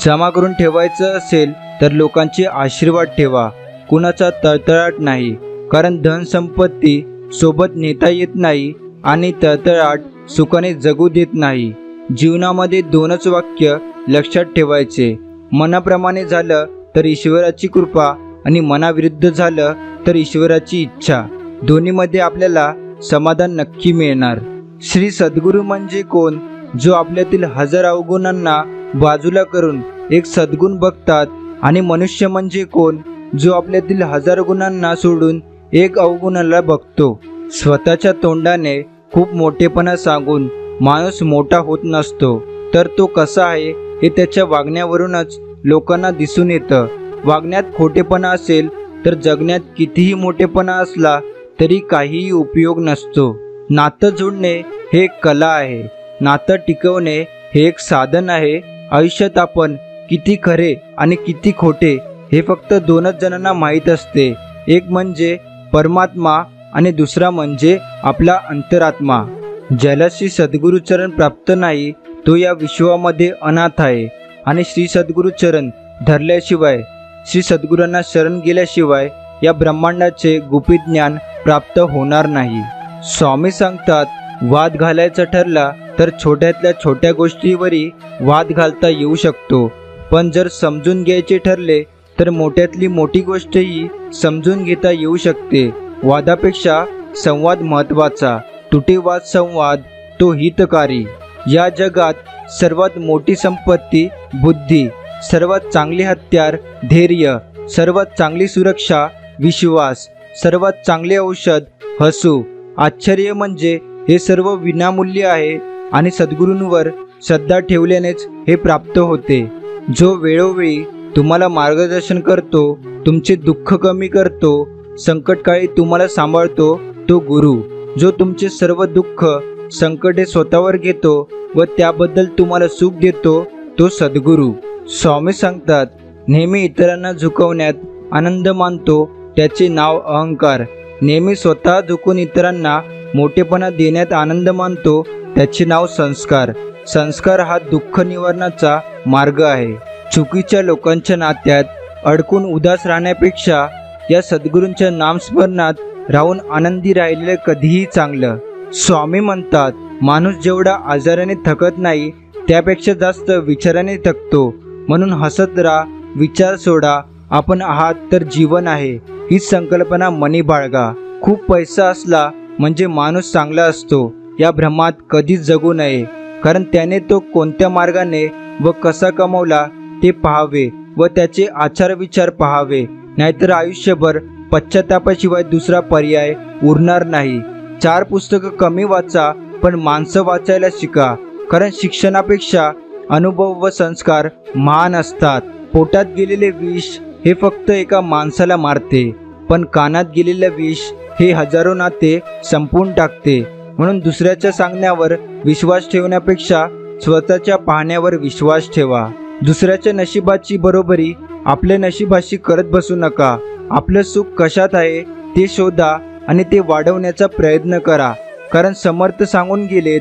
Speaker 1: जमा करून ठेवायचं असेल तर लोकांचे आशीर्वाद ठेवा, कुणाचा तळतळाट नाही. कारण धनसंपत्ती सोबत नेता येत नाही आणि तळतळाट सुखाने जगू देत नाही. जीवनामध्ये दोनच वाक्य लक्षात ठेवायचे, मनाप्रमाणे झालं तर ईश्वराची कृपा आणि मनाविरुद्ध झालं तर ईश्वराची इच्छा. दोन्हीमध्ये आपल्याला समाधान नक्की मिळणार. श्री सद्गुरू म्हणजे कोण? जो आपल्यातील हजार अवगुणांना बाजूला करून एक सद्गुण बघतात. आणि मनुष्य म्हणजे कोण? जो आपल्यातील हजार गुणांना सोडून एक अवगुणाला बघतो. स्वतःच्या तोंडाने खूप मोठेपणा सांगून माणूस मोठा होत नसतो, तर तो कसा आहे हे त्याच्या वागण्यावरूनच लोकांना दिसून येतं. वागण्यात खोटेपणा असेल तर जगण्यात कितीही मोठेपणा असला तरी काहीही उपयोग नसतो. नातं जोडणे हे एक कला आहे, नातं टिकवणे हे एक साधन आहे. आयुष्यात आपण किती खरे आणि किती खोटे हे फक्त दोनच जणांना माहीत असते. एक म्हणजे परमात्मा आणि दुसरा म्हणजे आपला अंतरात्मा. ज्याला श्री सद्गुरुचरण प्राप्त नाही तो या विश्वामध्ये अनाथ आहे. आणि श्री सद्गुरुचरण धरल्याशिवाय, श्री सद्गुरूंना शरण गेल्याशिवाय या ब्रह्मांडाचे गुपित ज्ञान प्राप्त होणार नाही. स्वामी सांगतात, वाद घालायचा ठरला तर छोट्यातल्या छोट्या गोष्टीवरही वाद घालता येऊ शकतो, पण जर समजून घ्यायचे ठरले तर मोठ्यातली मोठी गोष्टही समजून घेता येऊ शकते. वादापेक्षा संवाद महत्त्वाचा. तुटेवाद संवाद तो हितकारी. या जगात सर्वात मोठी संपत्ती बुद्धी, सर्वात चांगले हत्यार धैर्य, सर्वात चांगली सुरक्षा विश्वास, सर्वात चांगले औषध हसू. आश्चर्य म्हणजे हे सर्व विनामूल्य आहे आणि सद्गुरूंवर श्रद्धा ठेवल्यानेच हे प्राप्त होते. जो वेळोवेळी तुम्हाला मार्गदर्शन करतो, तुमचे दुःख कमी करतो, संकटकाळी तुम्हाला सांभाळतो तो गुरु. जो तुमचे सर्व दुःख संकटे स्वतःवर घेतो व त्याबद्दल तुम्हाला सुख देतो तो सद्गुरू. स्वामी सांगतात, नेहमी इतरांना झुकवण्यात आनंद मानतो त्याचे नाव अहंकार. नेहमी स्वतः झुकून इतरांना मोठेपणा देण्यात आनंद मानतो त्याचे नाव संस्कार. संस्कार हा दुःख निवारणाचा मार्ग आहे. चुकीच्या लोकांच्या नात्यात अडकून उदास राहण्यापेक्षा या सद्गुरूंच्या नामस्मरणात राहून आनंदी राहिलेलं कधीही चांगलं. स्वामी म्हणतात, माणूस जेवढा आजाराने थकत नाही त्यापेक्षा जास्त विचाराने थकतो. म्हणून हसत राहा, विचार सोडा, आपण आहात तर जीवन आहे हीच संकल्पना मनी बाळगा. खूप पैसा असला म्हणजे माणूस चांगला असतो या भ्रमात कधीच जगू नये. कारण त्याने तो कोणत्या मार्गाने व कसा कमवला ते पाहावे व त्याचे आचार विचार पाहावे. नाहीतर आयुष्यभर पश्चातापाशिवाय दुसरा पर्याय उरणार नाही. 4 पुस्तकं कमी वाचा पण माणसं वाचायला शिका. कारण शिक्षणापेक्षा अनुभव व संस्कार महान असतात. पोटात गेलेले विष हे फक्त एका माणसाला मारते, पण कानात गेलेले विष हे हजारो नाते संपवून टाकते. म्हणून दुसऱ्याच्या सांगण्यावर विश्वास ठेवण्यापेक्षा स्वतःच्या पाहण्यावर विश्वास ठेवा. दुसऱ्याच्या नशिबाची बरोबरी आपल्या नशिबाशी करत बसू नका. आपलं सुख कशात आहे ते शोधा आणि ते वाढवण्याचा प्रयत्न करा. कारण समर्थ सांगून गेलेत,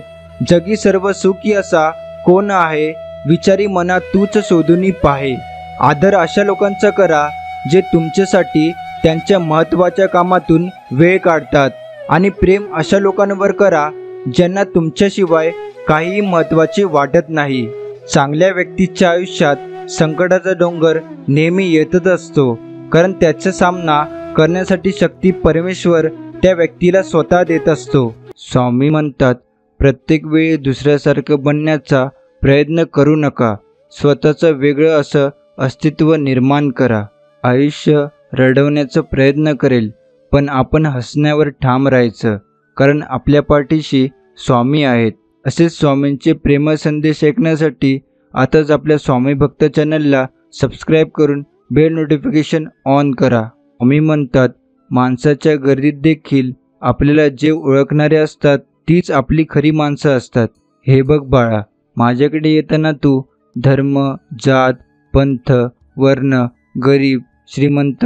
Speaker 1: जगी सर्व सुखी असा कोण आहे, विचारी मना तूच शोधून पाहे. आदर अशा लोकांचा करा जे तुमच्यासाठी त्यांच्या महत्त्वाच्या कामातून वेळ काढतात, आणि प्रेम अशा लोकांवर करा ज्यांना तुमच्याशिवाय काहीही महत्त्वाचे वाटत नाही. चांगल्या व्यक्तीच्या आयुष्यात संकटाचा डोंगर नेहमी येतच असतो, कारण त्याचा सामना करण्यासाठी शक्ती परमेश्वर त्या व्यक्तीला स्वतः देत असतो. स्वामी म्हणतात, प्रत्येक वेळी दुसऱ्यासारखं बनण्याचा प्रयत्न करू नका. स्वतःचं वेगळं असं अस्तित्व निर्माण करा. आयुष्य रडवण्याचा प्रयत्न करेल, पण आपण हसण्यावर ठाम राहायचं, कारण आपल्या पाठीशी स्वामी आहेत. असेच स्वामींचे प्रेमळ संदेश ऐकण्यासाठी आताच आपल्या स्वामी भक्त चॅनलला सबस्क्राईब करून बेल नोटिफिकेशन ऑन करा. स्वामी म्हणतात, माणसाच्या गर्दीत देखील आपल्याला जे ओळखणारे असतात तीच आपली खरी माणसं असतात. हे बघ बाळा, माझ्याकडे येताना तू धर्म, जात, पंथ, वर्ण, गरीब, श्रीमंत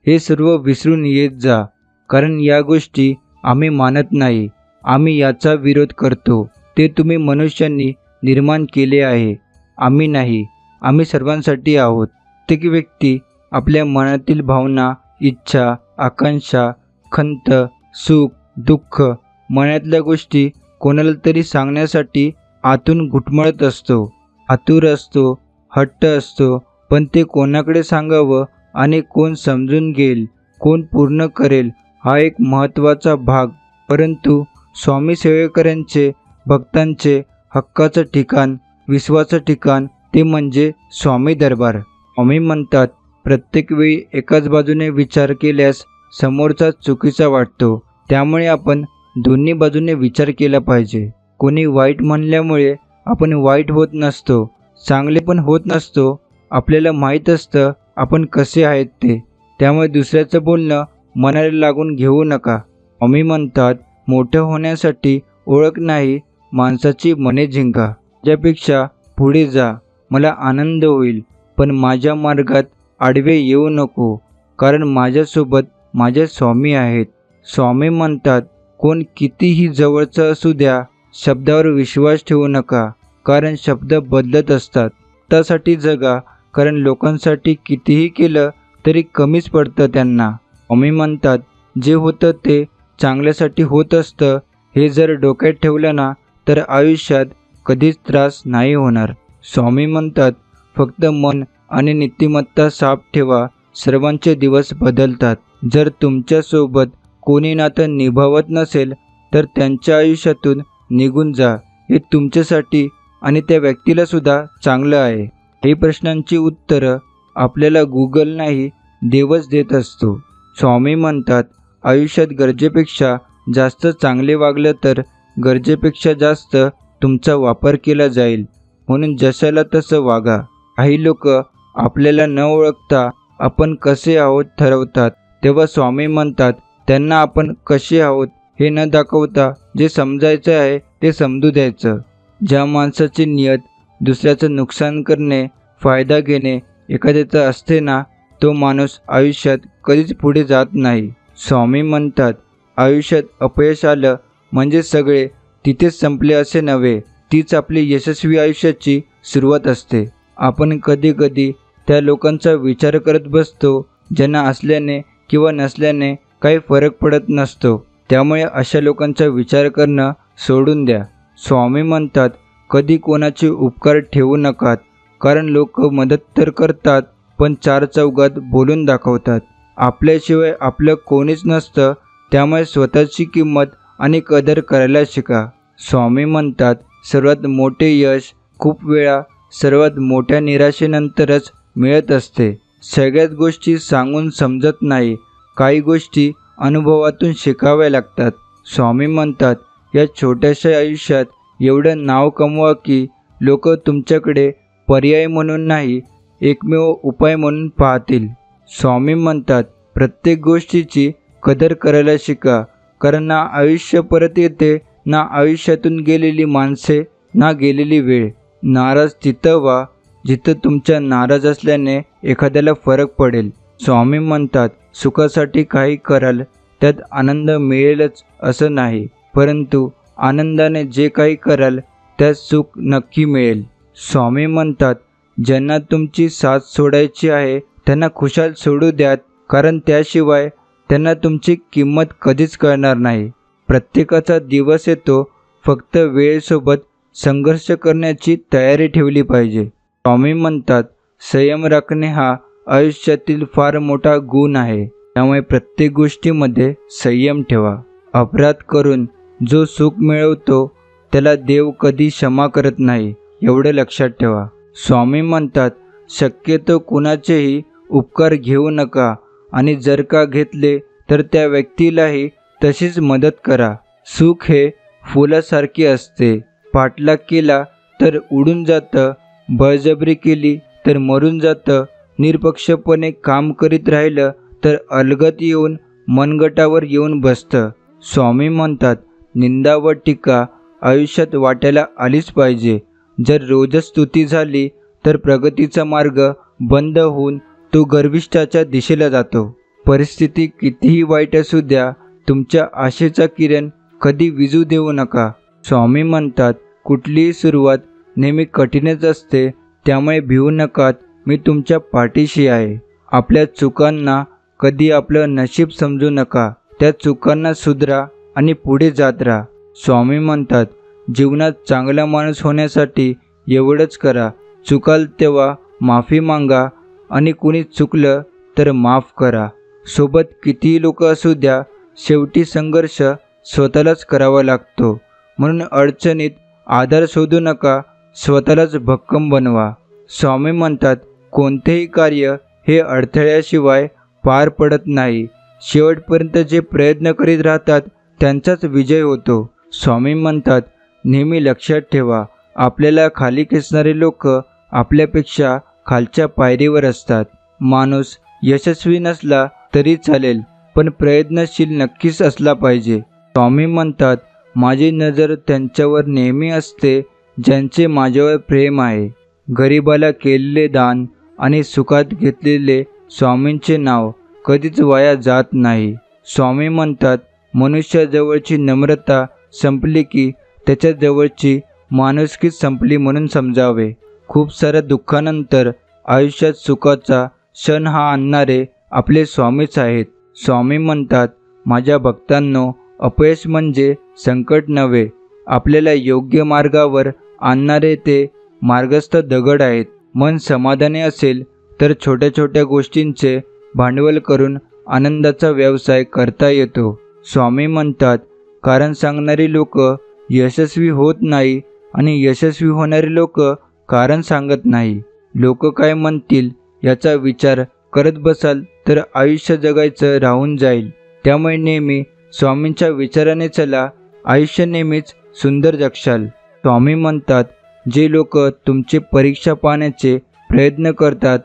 Speaker 1: हे सर्व विसरून येत जा, कारण या गोष्टी आम्ही मानत नाही. आम्ही याचा विरोध करतो. ते तुम्ही मनुष्यांनी निर्माण केले आहे, आम्ही नाही. आम्ही सर्वांसाठी आहोत. प्रत्येक व्यक्ती आपल्या मनातील भावना, इच्छा, आकांक्षा, खंत, सुख, दुःख, मनातल्या गोष्टी कोणाला तरी सांगण्यासाठी आतून घुटमळत असतो, आतुर असतो, हट्ट असतो. पण ते कोणाकडे सांगावं आणि कोण समजून घेईल, कोण पूर्ण करेल, हा एक महत्त्वाचा भाग. परंतु स्वामी सेवेकरांचे, भक्तांचे हक्काचं ठिकाण, विश्वाचं ठिकाण ते म्हणजे स्वामी दरबार. स्वामी म्हणतात, प्रत्येक वेळी एकाच बाजूने विचार केल्यास समोरचा चुकीचा वाटतो. त्यामुळे आपण दोन्ही बाजूने विचार केला पाहिजे. कोणी वाईट म्हणल्यामुळे आपण वाईट होत नसतो, चांगले पण होत नसतो. आपल्याला माहीत असतं आपण कसे आहेत ते. त्यामुळे दुसऱ्याचं बोलणं मनाला लागून घेऊ नका. स्वामी म्हणतात, मोठं होण्यासाठी ओळख नाही, माणसाची मने जिंका. त्यापेक्षा पुढे जा, मला आनंद होईल, पण माझ्या मार्गात आडवे येऊ नको, कारण माझ्यासोबत माझे स्वामी आहेत. स्वामी म्हणतात, कोण कितीही जवळचं असू द्या, शब्दावर विश्वास ठेवू नका, कारण शब्द बदलत असतात. त्यासाठी जगा, कारण लोकांसाठी कितीही केलं तरी कमीच पडतं त्यांना. स्वामी म्हणतात, जे होतं ते चांगल्यासाठी होत असतं. हे जर डोक्यात ठेवलं ना, तर आयुष्यात कधीच त्रास नाही होणार. स्वामी म्हणतात, फक्त मन आणि नीतिमत्ता साफ ठेवा, सर्वांचे दिवस बदलतात. जर तुमच्यासोबत कोणी नातं निभावत नसेल तर त्यांच्या आयुष्यातून निघून जा. हे तुमच्यासाठी आणि त्या व्यक्तीला सुद्धा चांगलं आहे. हे प्रश्नांची उत्तरं आपल्याला गुगल नाही, देवच देत असतो. स्वामी म्हणतात, आयुष्यात गरजेपेक्षा जास्त चांगले वागलं तर गरजेपेक्षा जास्त तुमचा वापर केला जाईल. म्हणून जशाला तसं वागा. काही लोक आपल्याला न ओळखता आपण कसे आहोत ठरवतात, तेव्हा स्वामी म्हणतात, त्यांना आपण कसे आहोत हे न दाखवता जे समजायचं आहे ते समजू द्यायचं. ज्या माणसाची नियत दुसऱ्याचं नुकसान करणे, फायदा घेणे एखाद्याचं असते ना, तो माणूस आयुष्यात कधीच पुढे जात नाही. स्वामी म्हणतात, आयुष्यात अपयश आलं म्हणजे सगळे तिथेच संपले असे नव्हे, तीच आपली यशस्वी आयुष्याची सुरुवात असते. आपण कधी कधी त्या लोकांचा विचार करत बसतो ज्यांना असल्याने किंवा नसल्याने काही फरक पडत नसतो. त्यामुळे अशा लोकांचा विचार करणं सोडून द्या. स्वामी म्हणतात, कधी कोणाचे उपकार ठेवू नकात, कारण लोक मदत तर करतात पण चार चौघात बोलून दाखवतात. आपल्याशिवाय आपलं कोणीच नसतं, त्यामुळे स्वतःची किंमत आणि कदर करायला शिका. स्वामी म्हणतात, सर्वात मोठे यश खूप वेळा सर्वात मोठ्या निराशेनंतरच मिळत असते. सगळ्याच गोष्टी सांगून समजत नाही, काही गोष्टी अनुभवातून शिकाव्या लागतात. स्वामी म्हणतात, या छोट्याशा आयुष्यात एवढं नाव कमवा की लोक तुमच्याकडे पर्याय म्हणून नाही, एकमेव उपाय म्हणून पाहतील. स्वामी म्हणतात, प्रत्येक गोष्टीची कदर करायला शिका, कारण ना आयुष्य परत येते, ना आयुष्यातून गेलेली माणसे, ना गेलेली वेळ. नाराज तिथं व्हा जिथं तुमच्या नाराज असल्याने एखाद्याला फरक पडेल. स्वामी म्हणतात, सुखासाठी काही कराल त्यात आनंद मिळेलच असं नाही, परंतु आनंदाने जे काही कराल त्यात सुख नक्की मिळेल. स्वामी म्हणतात, ज्यांना तुमची साथ सोडायची आहे त्यांना खुशाल सोडू द्यात, कारण त्याशिवाय त्यांना तुमची किंमत कधीच कळणार नाही. प्रत्येकाचा दिवस येतो, फक्त वेळेसोबत संघर्ष करण्याची तयारी ठेवली पाहिजे. स्वामी म्हणतात, संयम राखणे हा आयुष्यातील फार मोठा गुण आहे, त्यामुळे प्रत्येक गोष्टीमध्ये संयम ठेवा. अपराध करून जो सुख मिळवतो त्याला देव कधी क्षमा करत नाही, एवढं लक्षात ठेवा. स्वामी म्हणतात, शक्यतो कुणाचेही उपकार घेऊ नका आणि जर का घेतले तर त्या व्यक्तीलाही तशीच मदत करा. सुख हे फुलासारखे असते, पाठलाग केला तर उडून जातं, बळजबरी केली तर मरून जातं, निरपक्षपणे काम करीत राहिलं तर अलगत येऊन मनगटावर येऊन बसतं. स्वामी म्हणतात, निंदा व टीका आयुष्यात वाटायला आलीच पाहिजे. जर रोजच स्तुती झाली तर प्रगतीचा मार्ग बंद होऊन तो गर्विष्ठाच्या दिशेला जातो. परिस्थिती कितीही वाईट असू द्या, तुमच्या आशेचा किरण कधी विझू देऊ नका. स्वामी म्हणतात, कुठलीही सुरुवात नेहमी कठीणच असते, त्यामुळे भिवू नकात, मी तुमच्या पाठीशी आहे. आपल्या चुकांना कधी आपलं नशीब समजू नका, त्या चुकांना सुधरा आणि पुढे जात राहा. स्वामी म्हणतात, जीवनात चांगला माणूस होण्यासाठी एवढंच करा, चुकाल तेव्हा माफी मागा आणि कुणी चुकलं तर माफ करा. सोबत कितीही लोक असू द्या, शेवटी संघर्ष स्वतःलाच करावा लागतो. म्हणून अडचणीत आधार शोधू नका, स्वतःलाच भक्कम बनवा. स्वामी म्हणतात, कोणतेही कार्य हे अडथळ्याशिवाय पार पडत नाही, शेवटपर्यंत जे प्रयत्न करीत राहतात त्यांचाच विजय होतो. स्वामी म्हणतात, नेहमी लक्षात ठेवा, आपल्याला खाली खेचणारे लोक आपल्यापेक्षा खालच्या पायरीवर असतात. माणूस यशस्वी नसला तरी चालेल, पण प्रयत्नशील नक्कीच असला पाहिजे. स्वामी म्हणतात, माझी नजर त्यांच्यावर नेहमी असते ज्यांचे माझ्यावर प्रेम आहे. गरिबाला केलेले दान आणि सुखात घेतलेले स्वामींचे नाव कधीच वाया जात नाही. स्वामी म्हणतात, मनुष्याजवळची नम्रता संपली की त्याच्याजवळची माणुसकीच संपली म्हणून समजावे. खूप साऱ्या दुःखानंतर आयुष्यात सुखाचा क्षण हा आणणारे आपले स्वामीच आहेत. स्वामी म्हणतात, माझ्या भक्तांनो, अपयश म्हणजे संकट नव्हे, आपल्याला योग्य मार्गावर आणणारे ते मार्गस्थ दगड आहेत. मन समाधानी असेल तर छोट्या छोट्या गोष्टींचे भांडवल करून आनंदाचा व्यवसाय करता येतो. स्वामी म्हणतात, कारण सांगणारी लोक यशस्वी होत नाही आणि यशस्वी होणारे लोक कारण सांगत नाही. लोक काय म्हणतील याचा विचार करत बसाल तर आयुष्य जगायचं राहून जाईल. त्यामुळे नेहमी स्वामींच्या विचाराने चला, आयुष्य नेहमीच सुंदर जगशाल. स्वामी म्हणतात, जे लोक तुमचे परीक्षा पाहण्याचे प्रयत्न करतात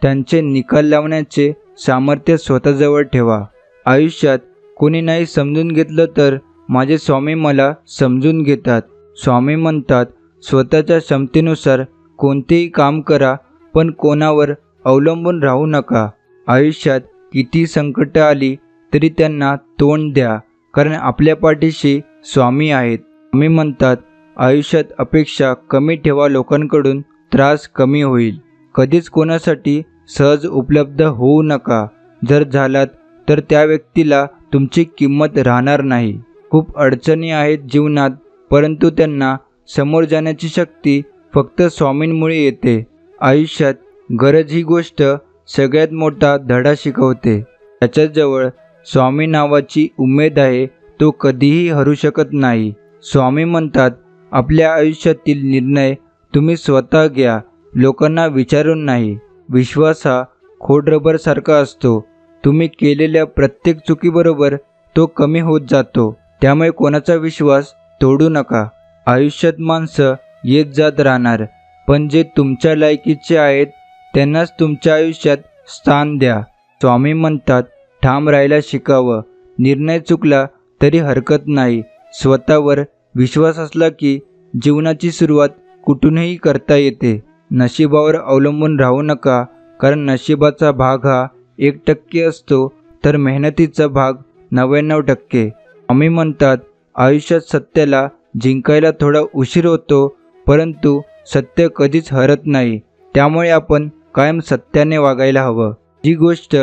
Speaker 1: त्यांचे निकाल लावण्याचे सामर्थ्य स्वतःजवळ ठेवा. आयुष्यात कोणी नाही समजून घेतलं तर माझे स्वामी मला समजून घेतात. स्वामी म्हणतात, स्वतःच्या क्षमतेनुसार कोणतेही काम करा, पण कोणावर अवलंबून राहू नका. आयुष्यात किती संकट आली तरी त्यांना तोंड द्या, कारण आपल्या पाठीशी स्वामी आहेत. स्वामी म्हणतात, आयुष्यात अपेक्षा कमी ठेवा, लोकांकडून त्रास कमी होईल. कधीच कोणासाठी सहज उपलब्ध होऊ नका, जर झालात तर त्या व्यक्तीला तुमची किंमत राहणार नाही. खूप अडचणी आहेत जीवनात, परंतु त्यांना समोर जाण्याची शक्ती फक्त स्वामींमुळे येते. आयुष्यात गरज ही गोष्ट सगळ्यात मोठा धडा शिकवते. त्याच्याजवळ स्वामी नावाची उमेद आहे, तो कधीही हरू शकत नाही. स्वामी म्हणतात, आपल्या आयुष्यातील निर्णय तुम्ही स्वतः घ्या, लोकांना विचारून नाही. विश्वास हा खोड रबरसारखा असतो, तुम्ही केलेल्या प्रत्येक चुकीबरोबर तो कमी होत जातो. त्यामुळे कोणाचा विश्वास तोडू नका. आयुष्यात माणसं येत जात राहणार, पण जे तुमच्या लायकीचे आहेत त्यांनाच तुमच्या आयुष्यात स्थान द्या. स्वामी म्हणतात, ठाम राहायला शिकावं. निर्णय चुकला तरी हरकत नाही. स्वतःवर विश्वास असला की जीवनाची सुरुवात कुठूनही करता येते. नशिबावर अवलंबून राहू नका, कारण नशिबाचा भाग हा 1% असतो तर मेहनतीचा भाग 99%. स्वामी म्हणतात, आयुष्यात सत्याला जिंकायला थोडा उशीर होतो, परंतु सत्य कधीच हरत नाही. त्यामुळे आपण कायम सत्याने वागायला हवं. जी गोष्ट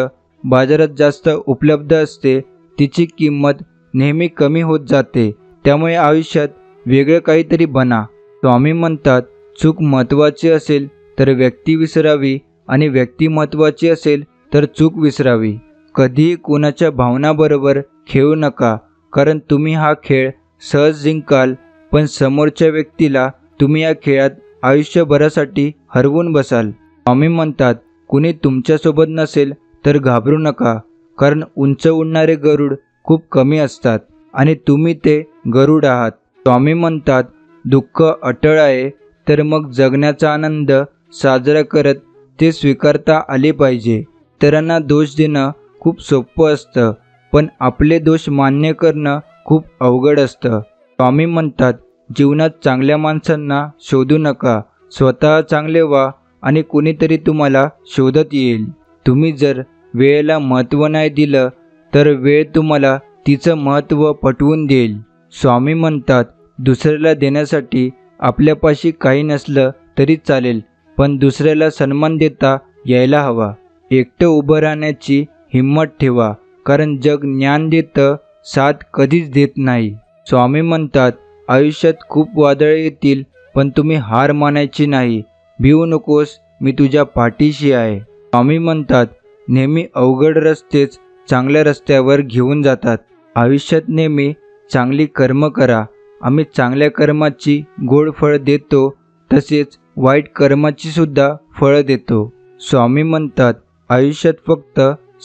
Speaker 1: बाजारात जास्त उपलब्ध असते तिची किंमत नेहमी कमी होत जाते. त्यामुळे आयुष्यात वेगळं काहीतरी बना. स्वामी म्हणतात, चूक महत्त्वाची असेल तर व्यक्ती विसरावी आणि व्यक्ती महत्त्वाची असेल तर चूक विसरावी. कधीही कोणाच्या भावनाबरोबर खेळू नका, कारण तुम्ही हा खेळ सहज जिंकाल, पण समोरच्या व्यक्तीला तुम्ही या खेळात आयुष्यभरासाठी हरवून बसाल. स्वामी म्हणतात, कुणी तुमच्यासोबत नसेल तर घाबरू नका, कारण उंच उडणारे गरुड खूप कमी असतात आणि तुम्ही ते गरुड आहात. स्वामी म्हणतात, दुःख अटळ आहे तर मग जगण्याचा आनंद साजरा करत ते स्वीकारता आले पाहिजे. इतरांना दोष देणं खूप सोपं असतं, पण आपले दोष मान्य करणं खूप अवघड असतं. स्वामी म्हणतात, जीवनात चांगल्या माणसांना शोधू नका, स्वतः चांगले व्हा आणि कुणीतरी तुम्हाला शोधत येईल. तुम्ही जर वेळेला महत्त्व नाही दिलं तर वेळ तुम्हाला तिचं महत्त्व पटवून देईल. स्वामी म्हणतात, दुसऱ्याला देण्यासाठी आपल्यापाशी काही नसलं तरी चालेल, पण दुसऱ्याला सन्मान देता यायला हवा. एकटं उभं राहण्याची हिंमत ठेवा, कारण जग ज्ञान देतं, साथ कधीच देत नाही. स्वामी म्हणतात, आयुष्यात खूप वादळे येतील, पण तुम्ही हार मानायची नाही. भिवू नकोस, मी तुझ्या पाठीशी आहे. स्वामी म्हणतात, नेहमी अवघड रस्तेच चांगल्या रस्त्यावर घेऊन जातात. आयुष्यात नेहमी चांगली कर्म करा. आम्ही चांगल्या कर्माची गोड फळ देतो, तसेच वाईट कर्माची सुद्धा फळं देतो. स्वामी म्हणतात, आयुष्यात फक्त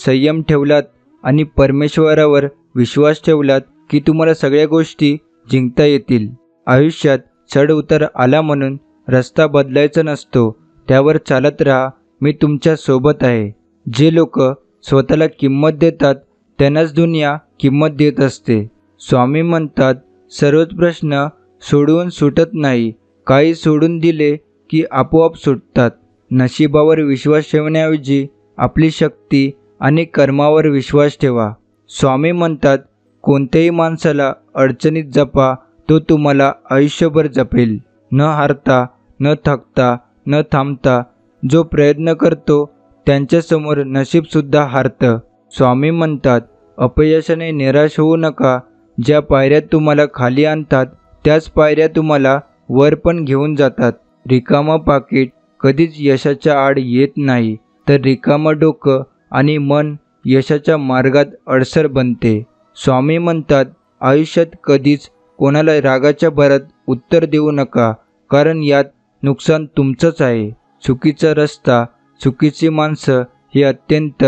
Speaker 1: संयम ठेवलात आणि परमेश्वरावर विश्वास ठेवलात की तुम्हाला सगळ्या गोष्टी जिंकता येतील. आयुष्यात चढ उतार आला म्हणून रस्ता बदलायचा नसतो, त्यावर चालत राहा. मी तुमच्या सोबत आहे. जे लोक स्वतःला किंमत देतात त्यांनाच दुनिया किंमत देत असते. स्वामी म्हणतात, सर्वच प्रश्न सोडवून सुटत नाही, काही सोडून दिले की आपोआप सुटतात. नशिबावर विश्वास ठेवण्याऐवजी आपली शक्ती आणि कर्मावर विश्वास ठेवा. स्वामी म्हणतात, कोणत्याही माणसाला अडचणीत जपा, तो तुम्हाला आयुष्यभर जपेल. न हारता, न थकता, न थांबता जो प्रयत्न करतो त्यांच्यासमोर नशीबसुद्धा हारतं. स्वामी म्हणतात, अपयशाने निराश होऊ नका. ज्या पायऱ्या तुम्हाला खाली आणतात त्याच पायऱ्या तुम्हाला वर पण घेऊन जातात. रिकामं पाकीट कधीच यशाच्या आड येत नाही, तर रिकामं डोकं आणि मन यशाच्या मार्गात अडसर बनते. स्वामी म्हणतात, आयुष्यात कधीच कोणाला रागाच्या भरात उत्तर देऊ नका, कारण यात नुकसान तुमचंच आहे. चुकीचा रस्ता, चुकीची माणसं हे अत्यंत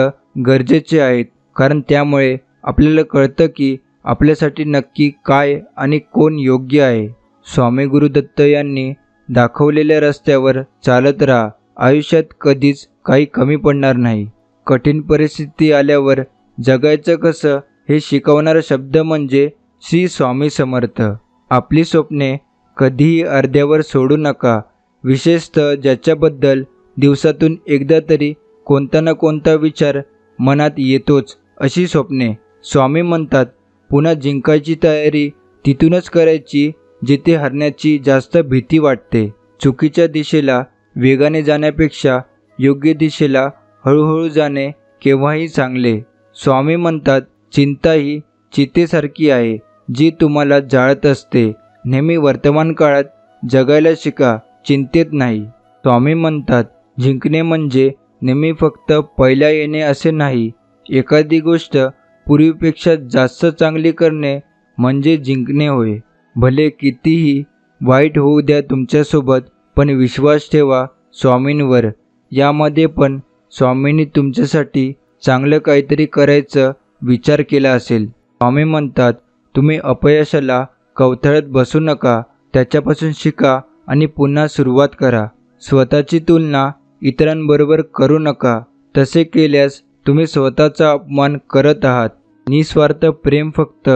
Speaker 1: गरजेचे आहेत, कारण त्यामुळे आपल्याला कळतं की आपल्यासाठी नक्की काय आणि कोण योग्य आहे. स्वामी गुरुदत्त यांनी दाखवलेल्या रस्त्यावर चालत राहा. आयुष्यात कधीच काही कमी पडणार नाही. कठीण परिस्थिती आल्यावर जगायचं कसं हे शिकवणारा शब्द म्हणजे श्री स्वामी समर्थ. आपली स्वप्ने कधीही अर्ध्यावर सोडू नका, विशेषतः ज्याच्याबद्दल दिवसातून एकदा तरी कोणता ना कोणता विचार मनात येतोच, अशी स्वप्ने. स्वामी म्हणतात, पुन्हा जिंकायची तयारी तिथूनच करायची जिथे हरण्याची जास्त भीती वाटते. चुकीच्या दिशेला वेगाने जाण्यापेक्षा योग्य दिशेला हळूहळू जाणे केव्हाही चांगले. स्वामी म्हणतात, चिंता ही चितेसारखी आहे जी तुम्हाला जाळत असते. नेहमी वर्तमान काळात जगायला शिका, चिंतेत नाही. स्वामी म्हणतात, जिंकणे म्हणजे नेहमी फक्त पहिल्या येणे असे नाही. एखादी गोष्ट पूर्वीपेक्षा जास्त चांगली करणे म्हणजे जिंकणे होय. भले कितीही वाईट होऊ द्या तुमच्यासोबत, पण विश्वास ठेवा स्वामींवर. यामध्ये पण स्वामींनी तुमच्यासाठी चांगलं काहीतरी करायचं विचार केला असेल. स्वामी म्हणतात, तुम्ही अपयशाला कवथळत बसू नका, त्याच्यापासून शिका आणि पुन्हा सुरुवात करा. स्वतःची तुलना इतरांबरोबर करू नका. तसे केल्यास तुम्ही स्वतःचा अपमान करत आहात. निस्वार्थ प्रेम फक्त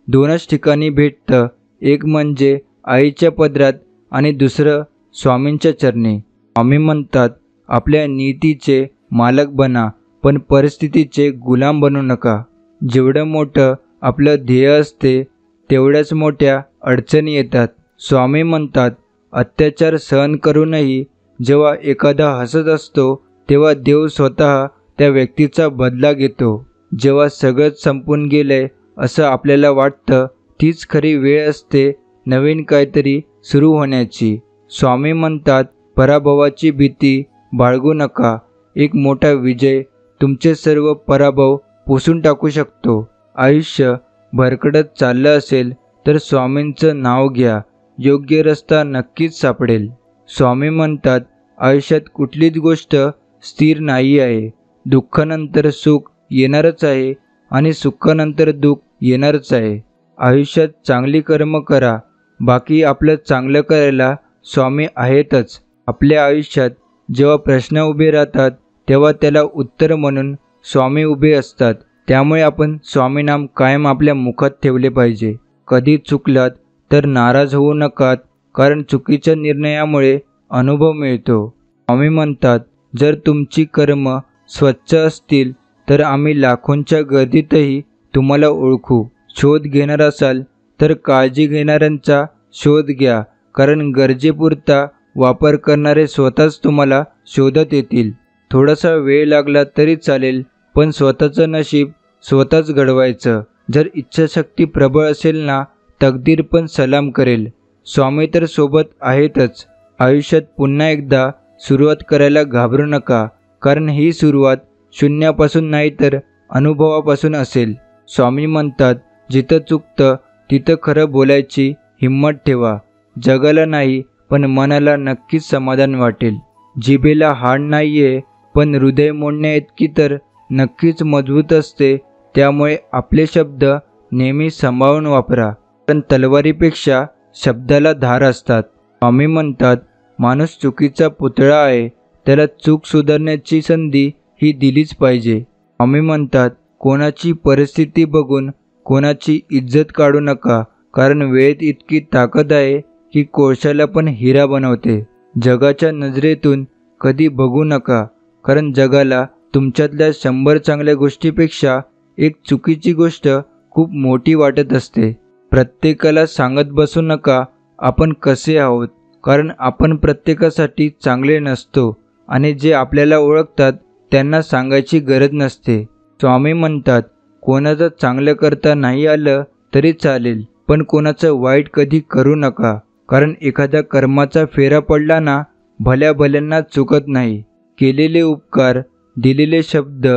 Speaker 1: दोनच ठिकाणी भेटतं, एक म्हणजे आईच्या पदरात आणि दुसरं स्वामींच्या चरणी. स्वामी म्हणतात, आपल्या नीतीचे मालक बना, पण परिस्थितीचे गुलाम बनू नका. जेवढं मोठं आपलं ध्येय असते तेवढ्याच मोठ्या अडचणी येतात. स्वामी म्हणतात, अत्याचार सहन करूनही जेव्हा एखादा हसत असतो तेव्हा देव स्वतः त्या व्यक्तीचा बदला घेतो. जेव्हा सगळंच संपून गेलंय असं आपल्याला वाटतं, तीच खरी वेळ असते नवीन काहीतरी सुरू होण्याची. स्वामी म्हणतात, पराभवाची भीती बाळगू नका. एक मोठा विजय तुमचे सर्व पराभव पुसून टाकू शकतो. आयुष्य भरकटत चाललं असेल तर स्वामींचं नाव घ्या, योग्य रस्ता नक्कीच सापडेल. स्वामी म्हणतात, आयुष्यात कुठलीच गोष्ट स्थिर नाही आहे. दुःखानंतर सुख येणारच आहे आणि सुखानंतर दुःख येणारच आहे. आयुष्यात चांगली कर्म करा, बाकी आपलं चांगलं करायला स्वामी आहेतच. आपल्या आयुष्यात जेव्हा प्रश्न उभे राहतात तेव्हा त्याला उत्तर म्हणून स्वामी उभे असतात. त्यामुळे आपण स्वामीनाम कायम आपल्या मुखात ठेवले पाहिजे. कधी चुकलात तर नाराज होऊ नकात, कारण चुकीच्या निर्णयामुळे अनुभव मिळतो. स्वामी म्हणतात, जर तुमची कर्म स्वच्छ असतील तर आम्ही लाखोंच्या गर्दीतही तुम्हाला ओळखू. शोध घेणार असाल तर काळजी घेणाऱ्यांचा शोध घ्या, कारण गरजेपुरता वापर करणारे स्वतःच तुम्हाला शोधत येतील. थोडासा वेळ लागला तरी चालेल, पण स्वतःचं नशीब स्वतःच घडवायचं. जर इच्छाशक्ती प्रबळ असेल ना, तकदीर पण सलाम करेल. स्वामी तर सोबत आहेतच. आयुष्यात पुन्हा एकदा सुरुवात करायला घाबरू नका, कारण ही सुरुवात शून्यापासून नाही तर अनुभवापासून असेल. स्वामी म्हणतात, जिथं चुकतं तिथं खरं बोलायची हिंमत ठेवा. जगाला नाही पण मनाला नक्कीच समाधान वाटेल. जिभेला हाड नाहीये, पण हृदय मोडण्याइतकी तर नक्कीच मजबूत असते. त्यामुळे आपले शब्द नेहमी सांभाळून वापरा, कारण तलवारीपेक्षा शब्दाला धार असतात. स्वामी म्हणतात, माणूस चुकीचा पुतळा आहे, त्याला चूक सुधारण्याची संधी ही दिलीच पाहिजे. स्वामी म्हणतात, कोणाची परिस्थिती बघून कोणाची इज्जत काढू नका, कारण वेळेत इतकी ताकद आहे की कोळशाला पण हिरा बनवते. जगाच्या नजरेतून कधी बघू नका, कारण जगाला तुमच्यातल्या 100 चांगल्या गोष्टीपेक्षा एक चुकीची गोष्ट खूप मोठी वाटत असते. प्रत्येकाला सांगत बसू नका आपण कसे आहोत, कारण आपण प्रत्येकासाठी चांगले नसतो आणि जे आपल्याला ओळखतात त्यांना सांगायची गरज नसते. स्वामी म्हणतात, कोणाचं चांगलं करता नाही आलं तरी चालेल, पण कोणाचं वाईट कधी करू नका, कारण एखाद्या कर्माचा फेरा पडला ना, भल्या भल्यांना चुकत नाही. केलेले उपकार, दिलेले शब्द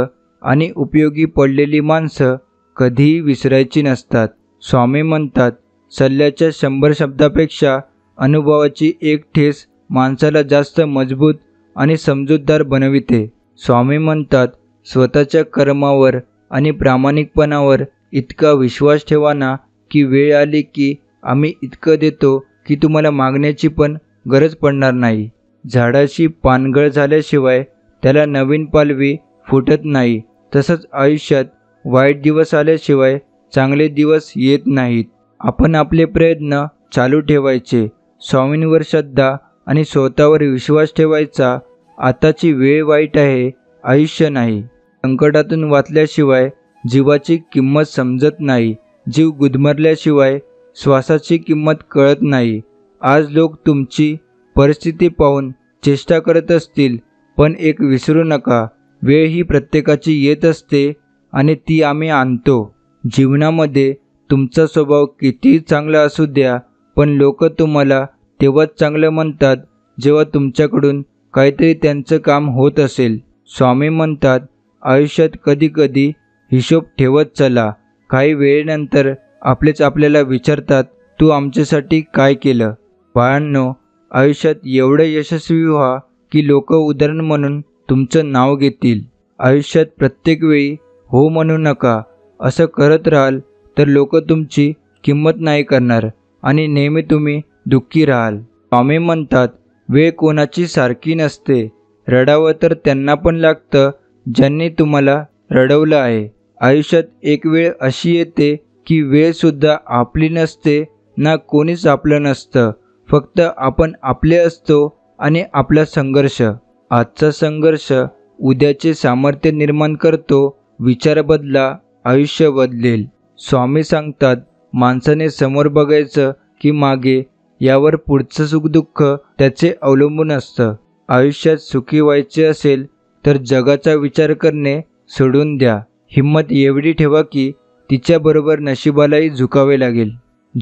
Speaker 1: आणि उपयोगी पडलेली माणसं कधीही विसरायची नसतात. स्वामी म्हणतात, सल्ल्याच्या 100 शब्दापेक्षा अनुभवाची एक ठेस माणसाला जास्त मजबूत आणि समजूतदार बनविते. स्वामी म्हणतात, स्वतःच्या कर्मावर आणि प्रामाणिकपणावर इतका विश्वास ठेवा ना, की वेळ आली की आम्ही इतकं देतो की तुम्हाला मागण्याची पण गरज पडणार नाही. झाडाची पानगळ झाल्याशिवाय त्याला नवीन पालवी फुटत नाही, तसंच आयुष्यात वाईट दिवस आल्याशिवाय चांगले दिवस येत नाहीत. आपण आपले प्रयत्न चालू ठेवायचे, स्वामींवर श्रद्धा आणि स्वतःवर विश्वास ठेवायचा. आताची वेळ वाईट आहे, आयुष्य नाही. संकटातून वाचल्याशिवाय जीवाची किंमत समजत नाही. जीव गुदमरल्याशिवाय श्वासाची किंमत कळत नाही. आज लोक तुमची परिस्थिती पाहून चेष्टा करत असतील, पण एक विसरू नका, वेळ ही प्रत्येकाची येत असते आणि ती आम्ही आणतो. जीवनामध्ये तुमचा स्वभाव कितीही चांगला असू द्या, पण लोक तुम्हाला तेव्हाच चांगलं म्हणतात जेव्हा तुमच्याकडून काहीतरी त्यांचं काम होत असेल. स्वामी म्हणतात, आयुष्यात कधीकधी हिशोब ठेवत चला. काही वेळेनंतर आपलेच आपल्याला विचारतात, तू आमच्यासाठी काय केलं? बाळांनो, आयुष्यात एवढं यशस्वी व्हा की लोक उदाहरण म्हणून तुमचं नाव घेतील. आयुष्यात प्रत्येक वेळी हो म्हणू नका. असं करत राहाल तर लोक तुमची किंमत नाही करणार आणि नेहमी तुम्ही दुःखी राहाल. स्वामी म्हणतात, वेळ कोणाची सारखी नसते. रडावं तर त्यांना पण लागतं ज्यांनी तुम्हाला रडवलं आहे. आयुष्यात एक वेळ अशी येते की वेळसुद्धा आपली नसते, ना कोणीच आपलं नसतं. फक्त आपण आपले असतो आणि आपला संघर्ष. आजचा संघर्ष उद्याचे सामर्थ्य निर्माण करतो. विचार बदला, आयुष्य बदलेल. स्वामी सांगतात, माणसाने समोर बघायचं की मागे, यावर पुढचं सुखदुःख त्याचे अवलंबून असतं. आयुष्यात सुखी व्हायचे असेल तर जगाचा विचार करणे सोडून द्या. हिंमत एवढी ठेवा की तिच्याबरोबर नशिबालाही झुकावे लागेल.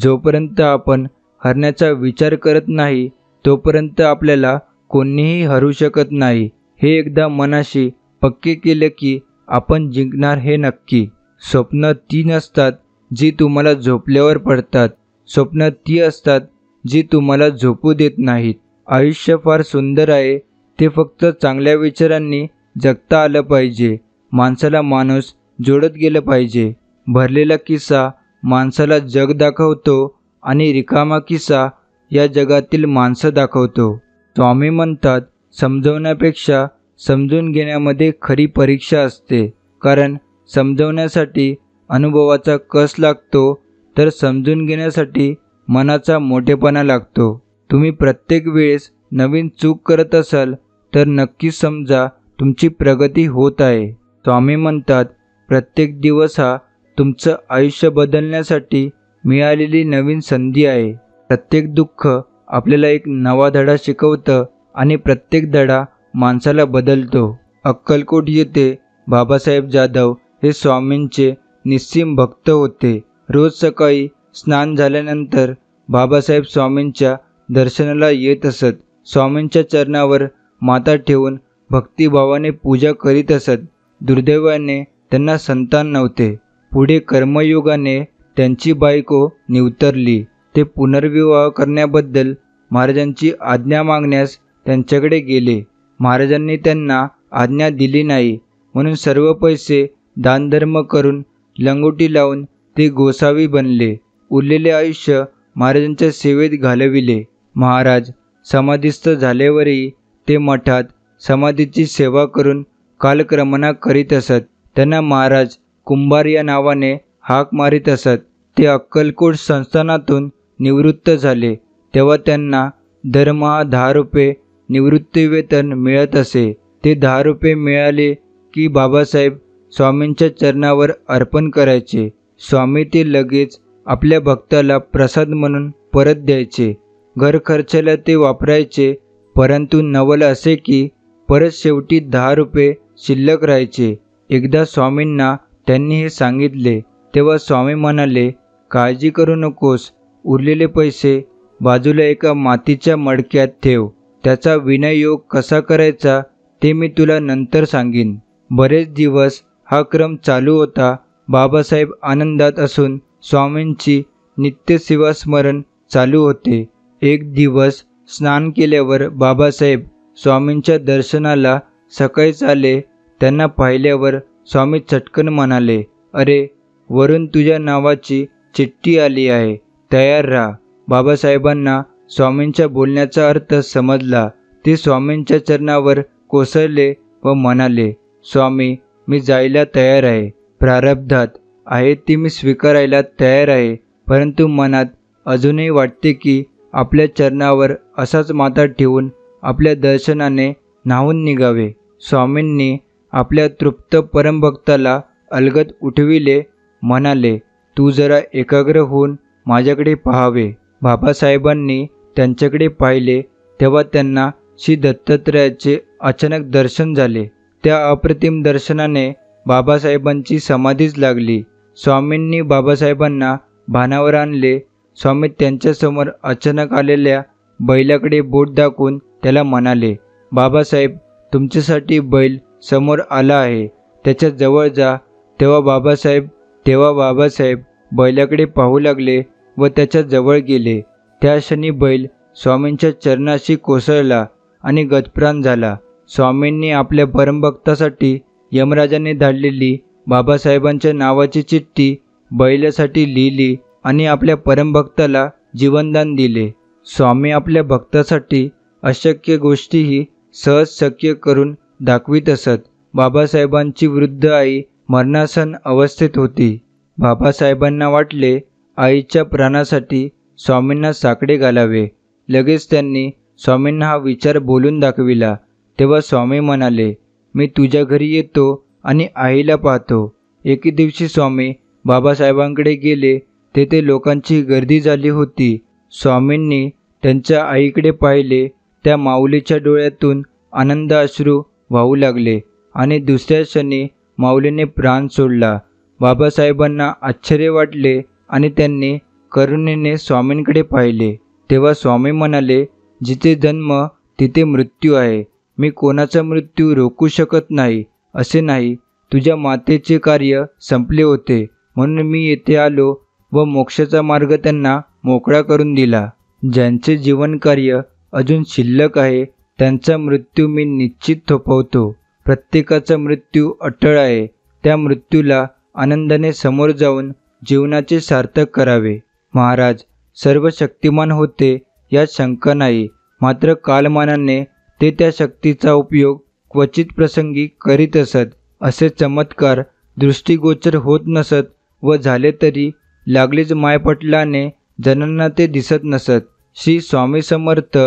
Speaker 1: जोपर्यंत आपण हरण्याचा विचार करत नाही तोपर्यंत आपल्याला कोणीही हरू शकत नाही. हे एकदा मनाशी पक्के केले की आपण जिंकणार हे नक्की. स्वप्न ती नसतात जी तुम्हाला झोपल्यावर पडतात. स्वप्न ती असतात जी तुम्हाला झोपू देत नाहीत. आयुष्य फार सुंदर आहे, ते फक्त चांगल्या विचारांनी जगता आलं पाहिजे. माणसाला माणूस जोडत गेलं पाहिजे. भरलेला किस्सा माणसाला जग दाखवतो आणि रिकामा किस्सा या जगातील माणसं दाखवतो. स्वामी म्हणतात, समजवण्यापेक्षा समजून घेण्यामध्ये खरी परीक्षा असते. कारण समजवण्यासाठी अनुभवाचा कस लागतो, तर समजून घेण्यासाठी मनाचा मोठेपणा लागतो. तुम्ही प्रत्येक वेळेस नवीन चूक करत असाल तर नक्की समजा तुमची प्रगती होत आहे. स्वामी म्हणतात, प्रत्येक दिवस हा तुमचं आयुष्य बदलण्यासाठी मिळालेली नवीन संधी आहे. प्रत्येक दुःख आपल्याला एक नवा धडा शिकवतं आणि प्रत्येक धडा माणसाला बदलतो. अक्कलकोट येथे बाबासाहेब जाधव हे स्वामींचे निस्सीम भक्त होते. रोज सकाळी स्नान झाल्यानंतर बाबासाहेब स्वामींच्या दर्शनाला येत असत. स्वामींच्या चरणावर माथा ठेवून भक्तिभावाने पूजा करीत असत. दुर्दैवाने त्यांना संतान नव्हते. पुढे कर्मयोगाने त्यांची बायको निवतरली. ते पुनर्विवाह करण्याबद्दल महाराजांची आज्ञा मागण्यास त्यांच्याकडे गेले. महाराजांनी त्यांना आज्ञा दिली नाही, म्हणून सर्व पैसे दानधर्म करून लंगोटी लावून ते गोसावी बनले. उरलेले आयुष्य महाराजांच्या सेवेत घालविले. महाराज समाधीस्थ झाल्यावरही ते मठात समाधीची सेवा करून कालक्रमणा करीत असत. त्यांना महाराज कुंभार या नावाने हाक मारित असत. ते अक्कलकोट संस्थानातून निवृत्त झाले तेव्हा त्यांना दरमहा 10 रुपये निवृत्तीवेतन मिळत असे. ते 10 रुपये मिळाले की बाबासाहेब स्वामींच्या चरणावर अर्पण करायचे. स्वामी ते लगेच आपल्या भक्ताला प्रसाद म्हणून परत द्यायचे. घर खर्चाला ते वापरायचे. परंतु नवल असे की परत शेवटी 10 रुपये शिल्लक राहायचे. एकदा स्वामींना त्यांनी हे सांगितले तेव्हा स्वामी म्हणाले, काळजी करू नकोस, उरलेले पैसे बाजूला एका मातीच्या मडक्यात ठेव. त्याचा विनियोग कसा करायचा ते मी तुला नंतर सांगीन. बरेच दिवस हा क्रम चालू होता. बाबासाहेब आनंदात असून स्वामींची नित्यसेवा स्मरण चालू होते. एक दिवस स्नान केल्यावर बाबासाहेब स्वामींच्या दर्शनाला सकाळीच आले. त्यांना पाहिल्यावर स्वामी चटकन म्हणाले, अरे, वरून तुझ्या नावाची चिठ्ठी आली आहे, तयार राहा. बाबासाहेबांना स्वामींच्या बोलण्याचा अर्थ समजला. ते स्वामींच्या चरणावर कोसळले व म्हणाले, स्वामी, मी जायला तयार आहे. प्रारब्धात आहे ती मी स्वीकारायला तयार आहे. परंतु मनात अजूनही वाटते की आपल्या चरणावर असाच माथा ठेवून आपल्या दर्शनाने न्हावून निघावे. स्वामींनी आपल्या तृप्त परमभक्ताला अलगद उठविले. म्हणाले, तू जरा एकाग्र होऊन माझ्याकडे पाहावे. बाबासाहेबांनी त्यांच्याकडे पाहिले तेव्हा त्यांना श्री दत्तात्रयाचे अचानक दर्शन झाले. त्या अप्रतिम दर्शनाने बाबासाहेबांची समाधीच लागली. स्वामींनी बाबासाहेबांना भानावर आणले. स्वामी त्यांच्यासमोर अचानक आलेल्या बैलाकडे बोट दाखवून त्याला म्हणाले, बाबासाहेब, तुमच्यासाठी बैल समोर आला आहे, त्याच्या जवळ जा. तेव्हा बाबासाहेब बैलाकडे पाहू लागले व त्याच्या जवळ गेले. त्या क्षणी बैल स्वामींच्या चरणाशी कोसळला आणि गतप्राण झाला. स्वामींनी आपल्या परमभक्तासाठी यमराजाने धाडलेली बाबासाहेबांच्या नावाची चिठ्ठी बैलासाठी लिहिली आणि आपल्या परमभक्ताला जीवनदान दिले. स्वामी आपल्या भक्तासाठी अशक्य गोष्टीही सहज शक्य करून दाखवित असत. बाबासाहेबांची वृद्ध आई मरणासन अवस्थेत होती. बाबासाहेबांना वाटले आईच्या प्राणासाठी स्वामींना साकडे घालावे. लगेच त्यांनी स्वामींना हा विचार बोलून दाखविला. तेव्हा स्वामी म्हणाले, मी तुझ्या घरी येतो आणि आईला पाहतो. एके दिवशी स्वामी बाबासाहेबांकडे गेले. तेथे लोकांची गर्दी झाली होती. स्वामींनी त्यांच्या आईकडे पाहिले. त्या माऊलीच्या डोळ्यातून आनंद अश्रू वाहू लागले आणि दुसऱ्या क्षणी माऊलीने प्राण सोडला. बाबासाहेबांना आश्चर्य वाटले आणि त्यांनी करुणेने स्वामींकडे पाहिले. तेव्हा स्वामी म्हणाले, जिथे जन्म तिथे मृत्यू आहे. मी कोणाचा मृत्यू रोखू शकत नाही असे नाही. तुझ्या मातेचे कार्य संपले होते म्हणून मी येथे आलो व मोक्षाचा मार्ग त्यांना मोकळा करून दिला. ज्यांचे जीवनकार्य अजून शिल्लक आहे त्यांचा मृत्यू मी निश्चित थोपवतो. प्रत्येकाचा मृत्यू अटळ आहे. त्या मृत्यूला आनंदाने समोर जाऊन जीवनाचे सार्थक करावे. महाराज सर्व शक्तिमान होते यात शंका नाही. मात्र कालमानाने ते त्या शक्तीचा उपयोग क्वचित प्रसंगी करीत असत. असे चमत्कार दृष्टीगोचर होत नसत व झाले तरी लागलीच मायपटलाने जणांना ते दिसत नसत. श्री स्वामी समर्थ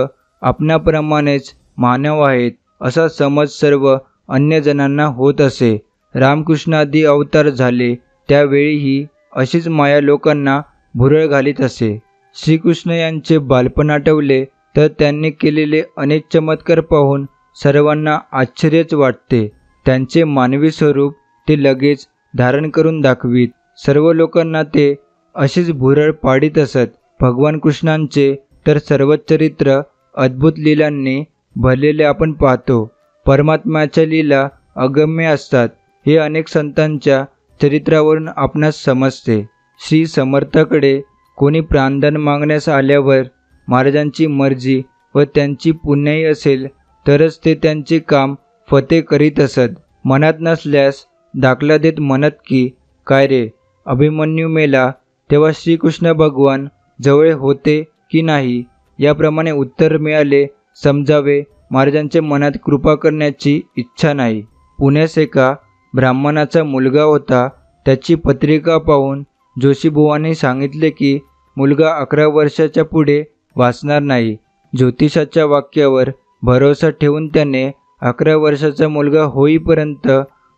Speaker 1: आपणाप्रमाणेच मानव आहेत असा समज सर्व अन्य जणांना होत असे. रामकृष्णादी अवतार झाले त्यावेळीही अशीच माया लोकांना भुरळ घालीत असे. श्रीकृष्ण यांचे बालपण आठवले तर त्यांनी केलेले अनेक चमत्कार पाहून सर्वांना आश्चर्यच वाटते. त्यांचे मानवी स्वरूप ते लगेच धारण करून दाखवीत. सर्व लोकांना ते अशीच भुरळ पाडित असत. भगवान कृष्णांचे तर सर्व चरित्र अद्भुत लीलांनी भरलेले आपण पाहतो. परमात्म्याच्या लीला अगम्य असतात हे अनेक संतांच्या चरित्रावरून आपणास समजते. श्री समर्थाकडे कोणी प्राणदान मागण्यास आल्यावर महाराजांची मर्जी व त्यांची पुण्याई असेल तरच ते त्यांचे काम फते करीत असत. मनात नसल्यास दाखला देत म्हणत की, काय रे अभिमन्यू मेला तेव्हा श्रीकृष्ण भगवान जवळ होते की नाही, याप्रमाणे उत्तर मिळाले समजावे महाराजांच्या मनात कृपा करण्याची इच्छा नाही. पुण्यास एका ब्राह्मणाचा मुलगा होता. त्याची पत्रिका पाहून जोशीबुवांनी सांगितले की मुलगा 11 वर्षाच्या पुढे वाचणार नाही. ज्योतिषाच्या वाक्यावर भरोसा ठेवून त्याने 11 वर्षाचा मुलगा होईपर्यंत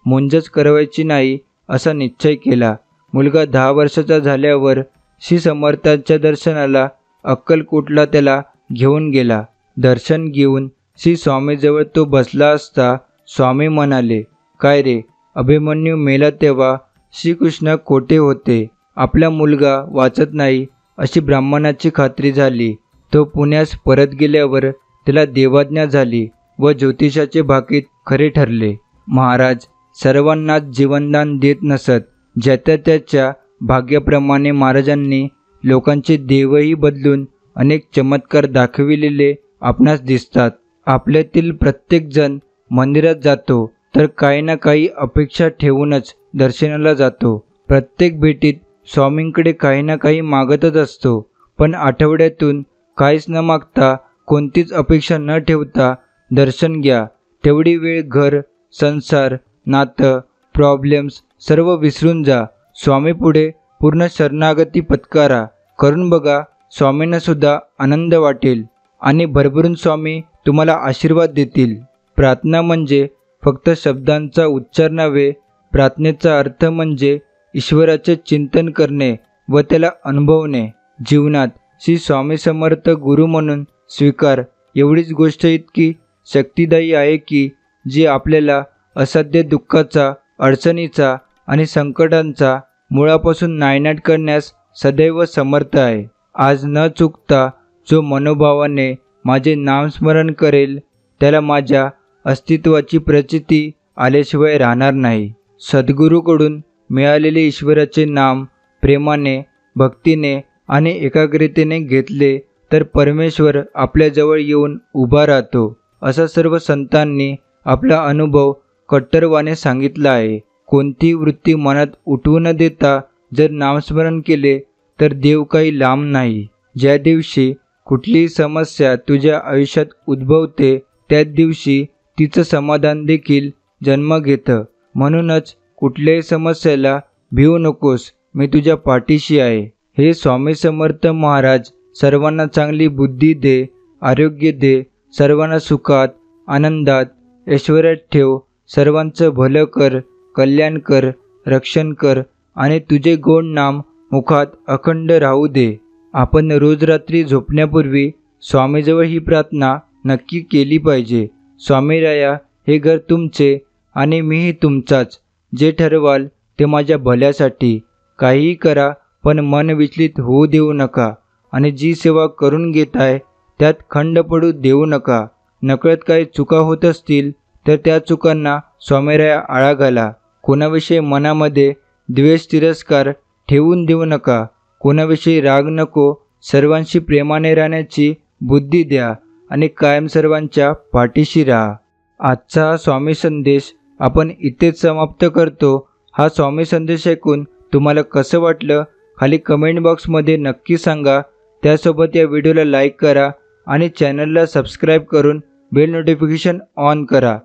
Speaker 1: मुंजच करवायची नाही असा निश्चय केला. मुलगा 10 वर्षाचा झाल्यावर श्री समर्थांच्या दर्शनाला अक्कलकोटला त्याला घेऊन गेला. दर्शन घेऊन श्री स्वामीजवळ तो बसला असता स्वामी म्हणाले, काय रे अभिमन्यू मेला तेव्हा श्रीकृष्ण खोटे होते. आपला मुलगा वाचत नाही अशी ब्राह्मणाची खात्री झाली. तो पुण्यास परत गेल्यावर त्याला देवाज्ञा झाली व ज्योतिषाचे भाकीत खरे ठरले. महाराज सर्वांनाच जीवनदान देत नसत. ज्याच्या त्याच्या भाग्याप्रमाणे महाराजांनी लोकांचे देवही बदलून अनेक चमत्कार दाखविलेले आपणास दिसतात. आपल्यातील प्रत्येकजण मंदिरात जातो तर काही ना काही अपेक्षा ठेवूनच दर्शनाला जातो. प्रत्येक भेटीत स्वामींकडे काही ना काही मागतच असतो. पण आठवड्यातून काहीच न मागता कोणतीच अपेक्षा न ठेवता दर्शन घ्या. तेवढी वेळ घर, संसार, नातं, प्रॉब्लेम्स सर्व विसरून जा. स्वामीपुढे पूर्ण शरणागती पत्करा. करून बघा, स्वामींना सुद्धा आनंद वाटेल आणि भरभरून स्वामी तुम्हाला आशीर्वाद देतील. प्रार्थना म्हणजे फक्त शब्दांचा उच्चार नव्हे. प्रार्थनेचा अर्थ म्हणजे ईश्वराचे चिंतन करणे व त्याला अनुभवणे. जीवनात श्री स्वामी समर्थ गुरु म्हणून स्वीकार एवढीच गोष्ट इतकी शक्तिदायी आहे की जी आपल्याला असाध्य दुःखाचा, अडचणीचा आणि संकटांचा मुळापासून नायनाट करण्यास सदैव समर्थ आहे. आज न चुकता जो मनोभावाने माझे नामस्मरण करेल त्याला माझ्या अस्तित्वाची प्रचिती आल्याशिवाय राहणार नाही. सद्गुरूकडून मिळालेले ईश्वराचे नाम प्रेमाने, भक्तीने आणि एकाग्रतेने घेतले तर परमेश्वर आपल्याजवळ येऊन उभा राहतो, असा सर्व संतांनी आपला अनुभव कट्टरवाने सांगितला आहे. कोणतीही वृत्ती मनात उठवू न देता जर नामस्मरण केले तर देव काही लांब नाही. ज्या दिवशी कुठलीही समस्या तुझ्या आयुष्यात उद्भवते त्याच दिवशी तिचं समाधान देखील जन्म घेतं. म्हणूनच कुठल्याही समस्येला भिवू नकोस, मी तुझ्या पाठीशी आहे. हे स्वामी समर्थ महाराज सर्वांना चांगली बुद्धी दे, आरोग्य दे, सर्वांना सुखात, आनंदात, ऐश्वर्यात ठेव, सर्वांचं भलं कर, कल्याण कर, रक्षण कर आणि तुझे गोड नाम मुखात अखंड राहू दे. आपण रोज रात्री झोपण्यापूर्वी स्वामीजवळ ही प्रार्थना नक्की केली पाहिजे. स्वामीराया, हे घर तुमचे आणि मीही तुमचाच. जे ठरवाल ते माझ्या भल्यासाठी. काहीही करा, पण मन विचलित होऊ देऊ नका आणि जी सेवा करून घेताय त्यात खंड पडू देऊ नका. नकळत काही चुका होत असतील तर त्या चुकांना स्वामीराया आळा घाला. कोणाविषयी मनामध्ये द्वेष तिरस्कार ठेवून देऊ नका. कोणाविषयी राग नको. सर्वांशी प्रेमाने राहण्याची बुद्धी द्या आणि कायम सर्वांच्या पाठीशी राहा. आजचा हा स्वामी संदेश आपण इथेच समाप्त करतो. हा स्वामी संदेश ऐकून तुम्हाला कसं वाटलं खाली कमेंट बॉक्समध्ये नक्की सांगा. त्यासोबत या व्हिडिओला लाईक करा आणि चॅनलला सबस्क्राईब करून बेल नोटिफिकेशन ऑन करा.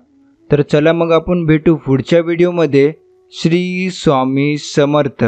Speaker 1: तर चला मग आपण भेटू पुढच्या व्हिडिओमध्ये. श्री स्वामी समर्थ.